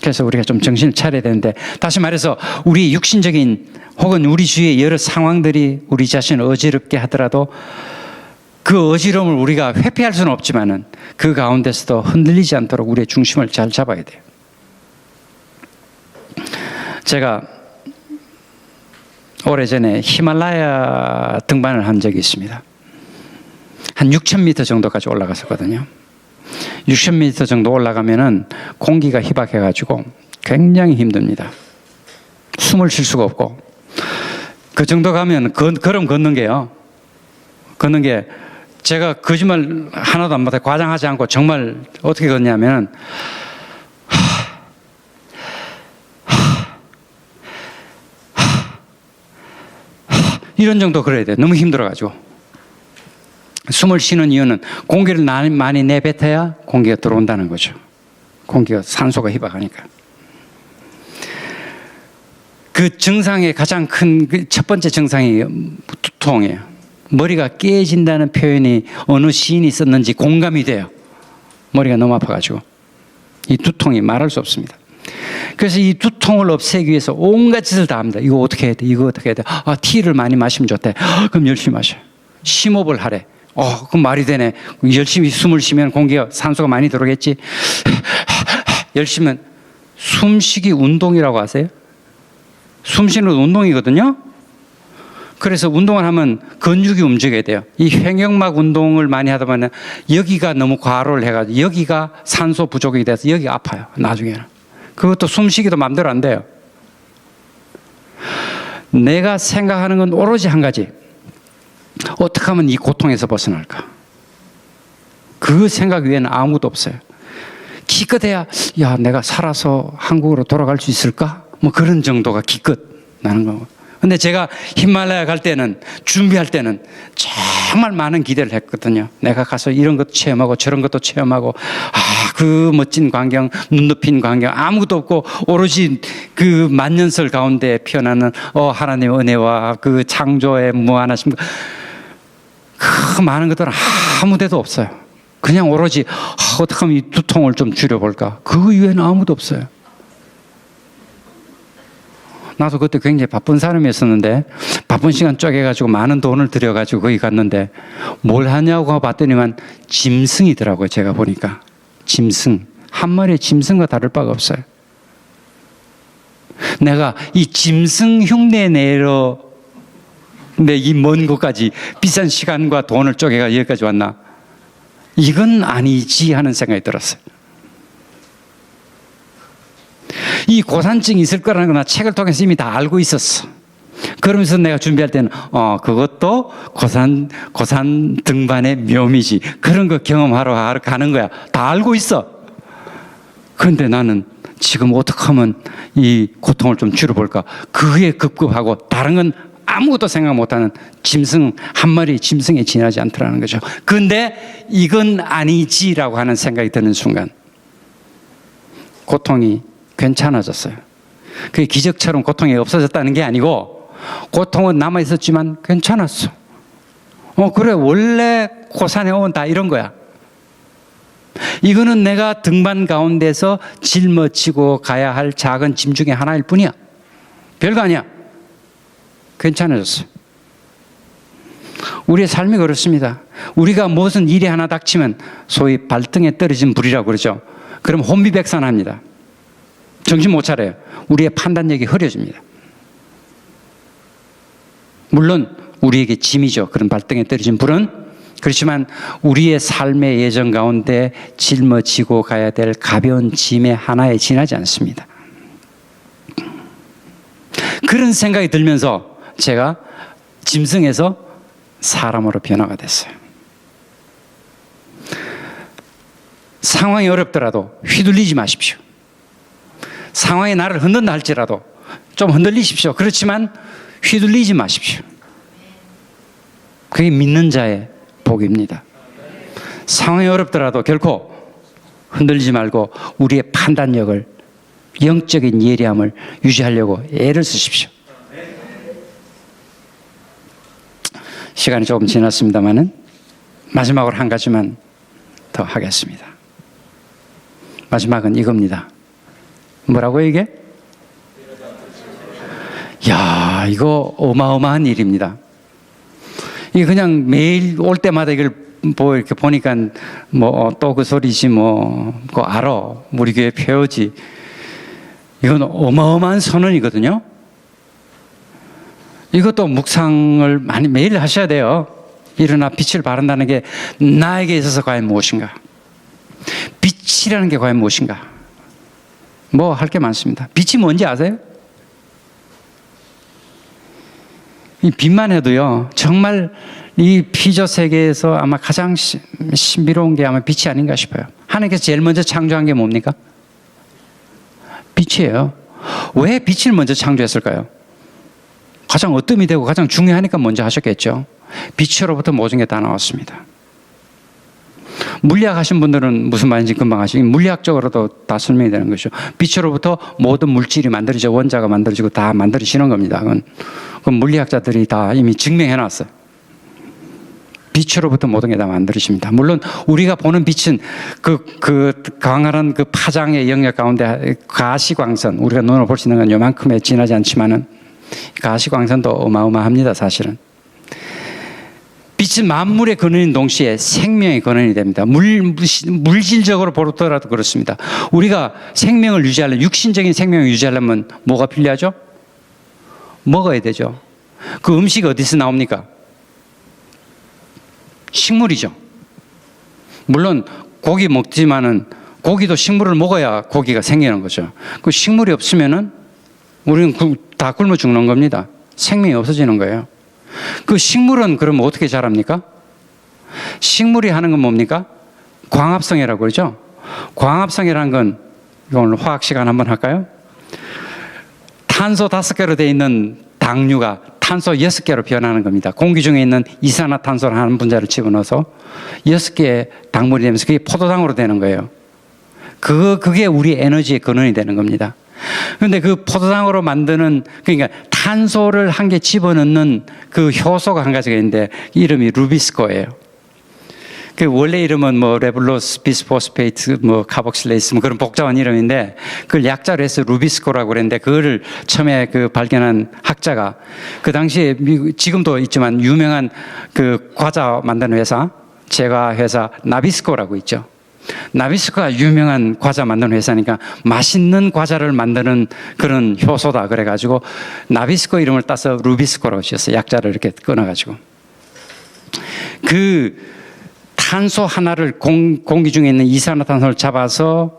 그래서 우리가 좀 정신을 차려야 되는데, 다시 말해서 우리 육신적인 혹은 우리 주위의 여러 상황들이 우리 자신을 어지럽게 하더라도 그 어지러움을 우리가 회피할 수는 없지만은 그 가운데서도 흔들리지 않도록 우리의 중심을 잘 잡아야 돼요. 제가 오래전에 히말라야 등반을 한 적이 있습니다. 한 6,000m 정도까지 올라갔었거든요. 6,000m 정도 올라가면은 공기가 희박해가지고 굉장히 힘듭니다. 숨을 쉴 수가 없고, 그 정도 가면 걸음 걷는 게요. 걷는 게 제가 거짓말 하나도 안 못해 과장하지 않고 정말 어떻게 걷냐면 이런 정도 걸어야 돼요. 너무 힘들어가지고. 숨을 쉬는 이유는 공기를 많이 내뱉어야 공기가 들어온다는 거죠. 공기가 산소가 희박하니까. 그 증상의 가장 큰 첫 번째 증상이 두통이에요. 머리가 깨진다는 표현이 어느 시인이 썼는지 공감이 돼요. 머리가 너무 아파가지고. 이 두통이 말할 수 없습니다. 그래서 이 두통을 없애기 위해서 온갖 짓을 다 합니다. 이거 어떻게 해야 돼? 이거 어떻게 해야 돼? 티를 많이 마시면 좋대. 그럼 열심히 마셔. 심호흡을 하래. 그럼 말이 되네. 열심히 숨을 쉬면 공기가 산소가 많이 들어오겠지. 열심히 숨쉬기 운동이라고 하세요? 숨쉬는 운동이거든요. 그래서 운동을 하면 근육이 움직여야 돼요. 이 횡격막 운동을 많이 하다 보면 여기가 너무 과로를 해가지고 여기가 산소 부족이 돼서 여기가 아파요. 나중에는. 그것도 숨쉬기도 마음대로 안 돼요. 내가 생각하는 건 오로지 한 가지. 어떻게 하면 이 고통에서 벗어날까? 그 생각 외에는 아무것도 없어요. 기껏해야 내가 살아서 한국으로 돌아갈 수 있을까? 뭐 그런 정도가 기껏 나는 거고. 근데 제가 히말라야 갈 때는, 준비할 때는 정말 많은 기대를 했거든요. 내가 가서 이런 것도 체험하고 저런 것도 체험하고, 그 멋진 광경, 눈 높인 광경, 아무것도 없고 오로지 그 만년설 가운데 피어나는 하나님의 은혜와 그 창조의 무한하심, 그 많은 것들은 아무 데도 없어요. 그냥 오로지 어떻게 하면 이 두통을 좀 줄여볼까? 그 이외에는 아무도 없어요. 나도 그때 굉장히 바쁜 사람이었었는데, 바쁜 시간 쪼개가지고 많은 돈을 들여가지고 거기 갔는데 뭘 하냐고 봤더니만 짐승이더라고요. 제가 보니까 짐승, 한 마리의 짐승과 다를 바가 없어요. 내가 이 짐승 흉내 내러 이 먼 곳까지 비싼 시간과 돈을 쪼개가 여기까지 왔나? 이건 아니지 하는 생각이 들었어요. 이 고산증이 있을 거라는 건 나 책을 통해서 이미 다 알고 있었어. 그러면서 내가 준비할 때는 그것도 고산 등반의 묘미지. 그런 거 경험하러 가는 거야. 다 알고 있어. 그런데 나는 지금 어떻게 하면 이 고통을 좀 줄여볼까? 그게 급급하고 다른 건 아무것도 생각 못하는 짐승, 한 마리 짐승에 지나지 않더라는 거죠. 그런데 이건 아니지라고 하는 생각이 드는 순간 고통이 괜찮아졌어요. 그게 기적처럼 고통이 없어졌다는 게 아니고 고통은 남아있었지만 괜찮았어. 그래, 원래 고산에 오면 다 이런 거야. 이거는 내가 등반 가운데서 짊어지고 가야 할 작은 짐 중에 하나일 뿐이야. 별거 아니야. 괜찮아졌어요. 우리의 삶이 그렇습니다. 우리가 무슨 일이 하나 닥치면 소위 발등에 떨어진 불이라고 그러죠. 그럼 혼비백산합니다. 정신 못 차려요. 우리의 판단력이 흐려집니다. 물론 우리에게 짐이죠. 그런 발등에 떨어진 불은. 그렇지만 우리의 삶의 예정 가운데 짊어지고 가야 될 가벼운 짐의 하나에 지나지 않습니다. 그런 생각이 들면서 제가 짐승에서 사람으로 변화가 됐어요. 상황이 어렵더라도 휘둘리지 마십시오. 상황이 나를 흔든다 할지라도 좀 흔들리십시오. 그렇지만 휘둘리지 마십시오. 그게 믿는 자의 복입니다. 상황이 어렵더라도 결코 흔들리지 말고 우리의 판단력을, 영적인 예리함을 유지하려고 애를 쓰십시오. 시간이 조금 지났습니다만은 마지막으로 한 가지만 더 하겠습니다. 마지막은 이겁니다. 뭐라고요, 이게? 야, 이거 어마어마한 일입니다. 이게 그냥 매일 올 때마다 이걸 이렇게 보니까 또 그 소리지 그거 알아. 우리 교회 표어지. 이건 어마어마한 선언이거든요. 이것도 묵상을 매일 하셔야 돼요. 일어나 빛을 발한다는 게 나에게 있어서 과연 무엇인가? 빛이라는 게 과연 무엇인가? 할 게 많습니다. 빛이 뭔지 아세요? 이 빛만 해도요, 정말 이 피조 세계에서 아마 가장 신비로운 게 아마 빛이 아닌가 싶어요. 하나님께서 제일 먼저 창조한 게 뭡니까? 빛이에요. 왜 빛을 먼저 창조했을까요? 가장 어뜸이 되고 가장 중요하니까 먼저 하셨겠죠. 빛으로부터 모든 게 다 나왔습니다. 물리학 하신 분들은 무슨 말인지 금방 아시고, 물리학적으로도 다 설명이 되는 것이죠. 빛으로부터 모든 물질이 만들어지고 원자가 만들어지고 다 만들어지는 겁니다. 그건 물리학자들이 다 이미 증명해 놨어요. 빛으로부터 모든 게 다 만들어집니다. 물론 우리가 보는 빛은 그 강한 그 파장의 영역 가운데 가시광선, 우리가 눈으로 볼 수 있는 건 요만큼에 지나지 않지만은 가시광선도 어마어마합니다, 사실은. 빛은 만물의 근원인 동시에 생명의 근원이 됩니다. 물질적으로 보더라도 그렇습니다. 우리가 생명을 유지하려면, 육신적인 생명을 유지하려면 뭐가 필요하죠? 먹어야 되죠. 그 음식이 어디서 나옵니까? 식물이죠. 물론 고기 먹지만은 고기도 식물을 먹어야 고기가 생기는 거죠. 그 식물이 없으면은 우리는 다 굶어 죽는 겁니다. 생명이 없어지는 거예요. 그 식물은 그러면 어떻게 자랍니까? 식물이 하는 건 뭡니까? 광합성이라고 그러죠. 광합성이라는 건, 오늘 화학 시간 한번 할까요? 탄소 5개로 되어 있는 당류가 탄소 6개로 변하는 겁니다. 공기 중에 있는 이산화탄소를 한 분자를 집어넣어서 6개의 당분이 되면서 그게 포도당으로 되는 거예요. 그게 우리 에너지의 근원이 되는 겁니다. 그런데 그 포도당으로 만드는, 그러니까 탄소를 한 개 집어넣는 그 효소가 한 가지가 있는데 이름이 루비스코예요. 그 원래 이름은 레블로스 비스포스페이트 카복실레이스 그런 복잡한 이름인데 그걸 약자로 해서 루비스코라고 그랬는데, 그거를 처음에 발견한 학자가 그 당시에 지금도 있지만 유명한 그 과자 만드는 회사, 제과 회사 나비스코라고 있죠. 나비스코가 유명한 과자 만드는 회사니까 맛있는 과자를 만드는 그런 효소다 그래가지고 나비스코 이름을 따서 루비스코라고 지었어요. 약자를 이렇게 끊어가지고. 그 탄소 하나를 공기 중에 있는 이산화탄소를 잡아서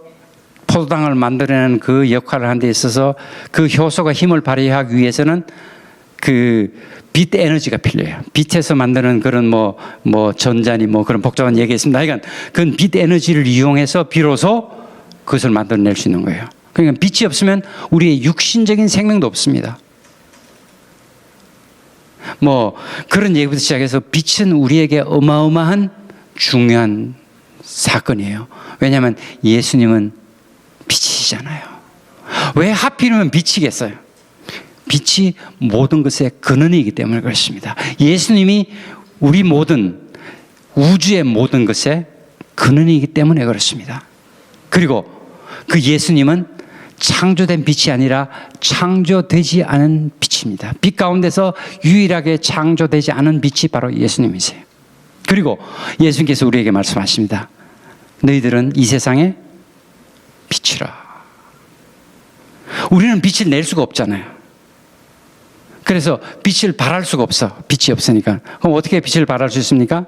포도당을 만들어내는 그 역할을 하는 데 있어서 그 효소가 힘을 발휘하기 위해서는 그 빛 에너지가 필요해요. 빛에서 만드는 그런 전자니 그런 복잡한 얘기가 있습니다. 그러니까 그건 빛 에너지를 이용해서 비로소 그것을 만들어낼 수 있는 거예요. 그러니까 빛이 없으면 우리의 육신적인 생명도 없습니다. 그런 얘기부터 시작해서 빛은 우리에게 어마어마한 중요한 사건이에요. 왜냐하면 예수님은 빛이시잖아요. 왜 하필이면 빛이겠어요? 빛이 모든 것의 근원이기 때문에 그렇습니다. 예수님이 우리 모든 우주의 모든 것의 근원이기 때문에 그렇습니다. 그리고 그 예수님은 창조된 빛이 아니라 창조되지 않은 빛입니다. 빛 가운데서 유일하게 창조되지 않은 빛이 바로 예수님이세요. 그리고 예수님께서 우리에게 말씀하십니다. 너희들은 이 세상의 빛이라. 우리는 빛을 낼 수가 없잖아요. 그래서 빛을 발할 수가 없어. 빛이 없으니까. 그럼 어떻게 빛을 발할 수 있습니까?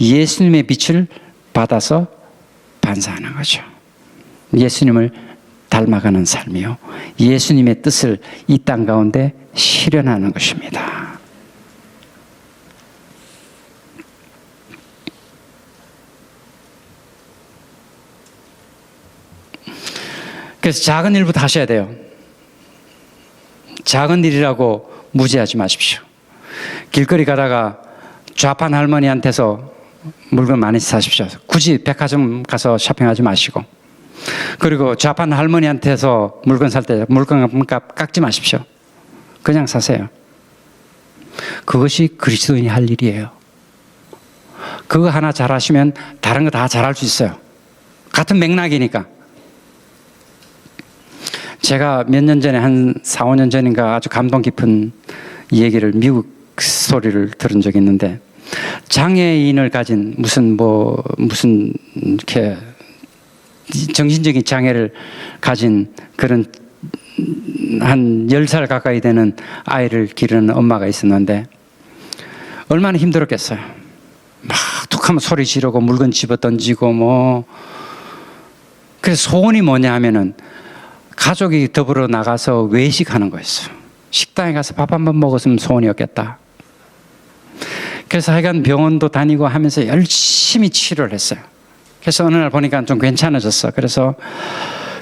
예수님의 빛을 받아서 반사하는 거죠. 예수님을 닮아가는 삶이요, 예수님의 뜻을 이 땅 가운데 실현하는 것입니다. 그래서 작은 일부터 하셔야 돼요. 작은 일이라고 무지하지 마십시오. 길거리 가다가 좌판 할머니한테서 물건 많이 사십시오. 굳이 백화점 가서 쇼핑하지 마시고, 그리고 좌판 할머니한테서 물건 살 때 물건값 깎지 마십시오. 그냥 사세요. 그것이 그리스도인이 할 일이에요. 그거 하나 잘하시면 다른 거 다 잘할 수 있어요. 같은 맥락이니까. 제가 몇 년 전에, 한 4, 5년 전인가 아주 감동 깊은 얘기를, 미국 스토리를 들은 적이 있는데, 장애인을 가진 무슨 이렇게 정신적인 장애를 가진 그런 한 10살 가까이 되는 아이를 기르는 엄마가 있었는데, 얼마나 힘들었겠어요. 막 툭하면 소리 지르고 물건 집어 던지고 그래서 소원이 뭐냐 하면은 가족이 더불어 나가서 외식하는 거였어요. 식당에 가서 밥 한 번 먹었으면 소원이었겠다. 그래서 하여간 병원도 다니고 하면서 열심히 치료를 했어요. 그래서 어느 날 보니까 좀 괜찮아졌어. 그래서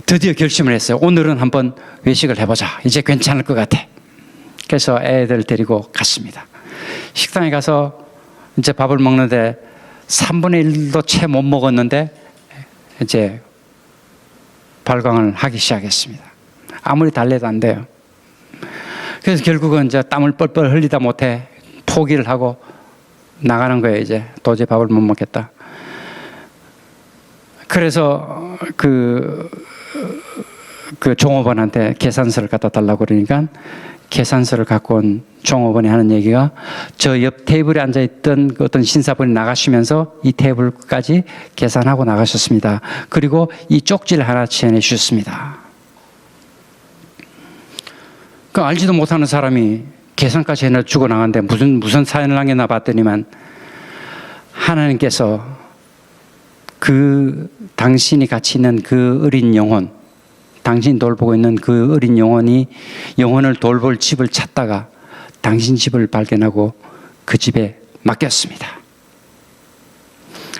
드디어 결심을 했어요. 오늘은 한번 외식을 해보자. 이제 괜찮을 것 같아. 그래서 애들 데리고 갔습니다. 식당에 가서 이제 밥을 먹는데 3분의 1도 채 못 먹었는데 이제 발광을 하기 시작했습니다. 아무리 달래도 안 돼요. 그래서 결국은 이제 땀을 뻘뻘 흘리다 못해 포기를 하고 나가는 거예요. 이제 도저히 밥을 못 먹겠다. 그래서 그 종업원한테 계산서를 갖다 달라고 그러니까 계산서를 갖고 온 종업원이 하는 얘기가, 저 옆 테이블에 앉아있던 그 어떤 신사분이 나가시면서 이 테이블까지 계산하고 나가셨습니다. 그리고 이 쪽지를 하나 지원해 주셨습니다. 그 알지도 못하는 사람이 계산까지 해주고 나갔는데 무슨 사연을 남겼나 봤더니만, 하나님께서 그 당신이 같이 있는 그 어린 영혼, 당신이 돌보고 있는 그 어린 영혼을 돌볼 집을 찾다가 당신 집을 발견하고 그 집에 맡겼습니다.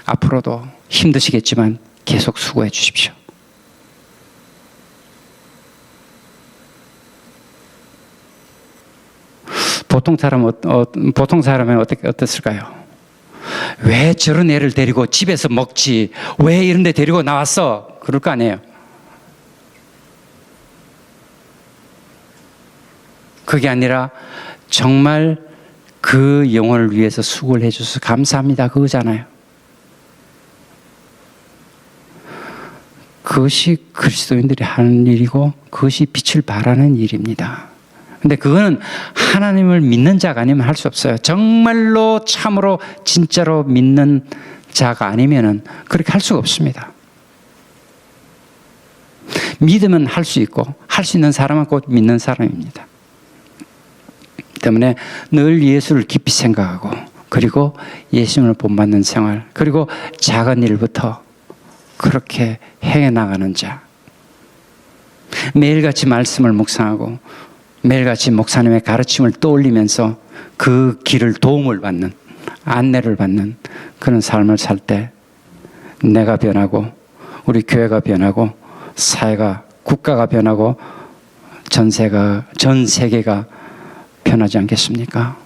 앞으로도 힘드시겠지만 계속 수고해 주십시오. 보통 사람은 어땠을까요? 왜 저런 애를 데리고 집에서 먹지? 왜 이런 데 데리고 나왔어? 그럴 거 아니에요. 그게 아니라 정말 그 영혼을 위해서 수고를 해줘서 감사합니다, 그거잖아요. 그것이 그리스도인들이 하는 일이고 그것이 빛을 발하는 일입니다. 근데 그거는 하나님을 믿는 자가 아니면 할 수 없어요. 정말로 참으로 진짜로 믿는 자가 아니면은 그렇게 할 수가 없습니다. 믿으면 할 수 있고, 할 수 있는 사람은 곧 믿는 사람입니다. 때문에 늘 예수를 깊이 생각하고, 그리고 예수님을 본받는 생활, 그리고 작은 일부터 그렇게 행해나가는 자, 매일같이 말씀을 묵상하고 매일같이 목사님의 가르침을 떠올리면서 그 길을 도움을 받는, 안내를 받는 그런 삶을 살 때 내가 변하고, 우리 교회가 변하고, 사회가, 국가가 변하고, 전 세계가 변하지 않겠습니까?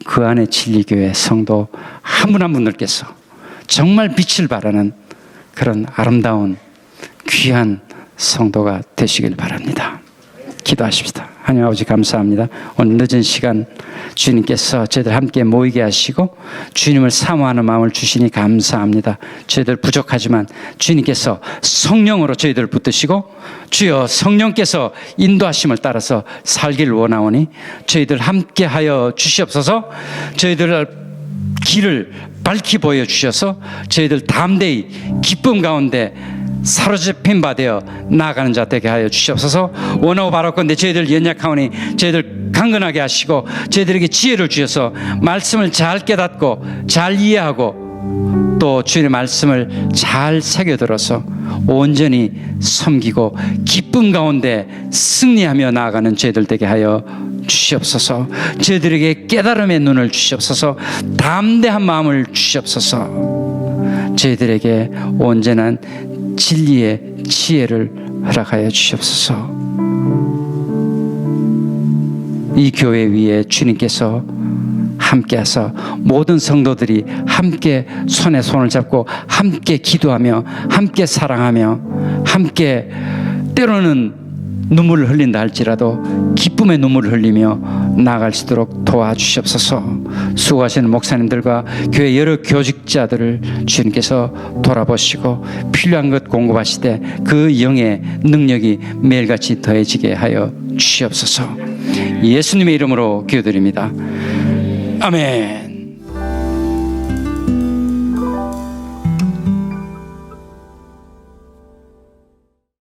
그 안에 진리교회 성도 한 분 한 분들께서 정말 빛을 발하는 그런 아름다운 귀한 성도가 되시길 바랍니다. 기도하십시다. 하나님 아버지 감사합니다. 오늘 늦은 시간 주님께서 저희들 함께 모이게 하시고 주님을 사모하는 마음을 주시니 감사합니다. 저희들 부족하지만 주님께서 성령으로 저희들을 붙드시고 주여 성령께서 인도하심을 따라서 살기를 원하오니 저희들 함께 하여 주시옵소서. 저희들 길을 밝히 보여주셔서 저희들 담대히 기쁨 가운데 사로잡힌 바 되어 나아가는 자 되게 하여 주시옵소서. 원하고 바라건대 저희들 연약하오니 저희들 강건하게 하시고 저희들에게 지혜를 주셔서 말씀을 잘 깨닫고 잘 이해하고 또 주님의 말씀을 잘 새겨들어서 온전히 섬기고 기쁨 가운데 승리하며 나아가는 저희들 되게 하여 주시옵소서. 저희들에게 깨달음의 눈을 주시옵소서. 담대한 마음을 주시옵소서. 저희들에게 온전한 진리의 지혜를 허락하여 주시옵소서. 이 교회 위에 주님께서 함께하사 모든 성도들이 함께 손에 손을 잡고 함께 기도하며 함께 사랑하며 함께 때로는 눈물을 흘린다 할지라도 기쁨의 눈물을 흘리며 나아갈 수 있도록 도와주시옵소서. 수고하시는 목사님들과 교회 여러 교직자들을 주님께서 돌아보시고 필요한 것 공급하시되 그 영의 능력이 매일같이 더해지게 하여 주시옵소서. 예수님의 이름으로 기도드립니다. 아멘.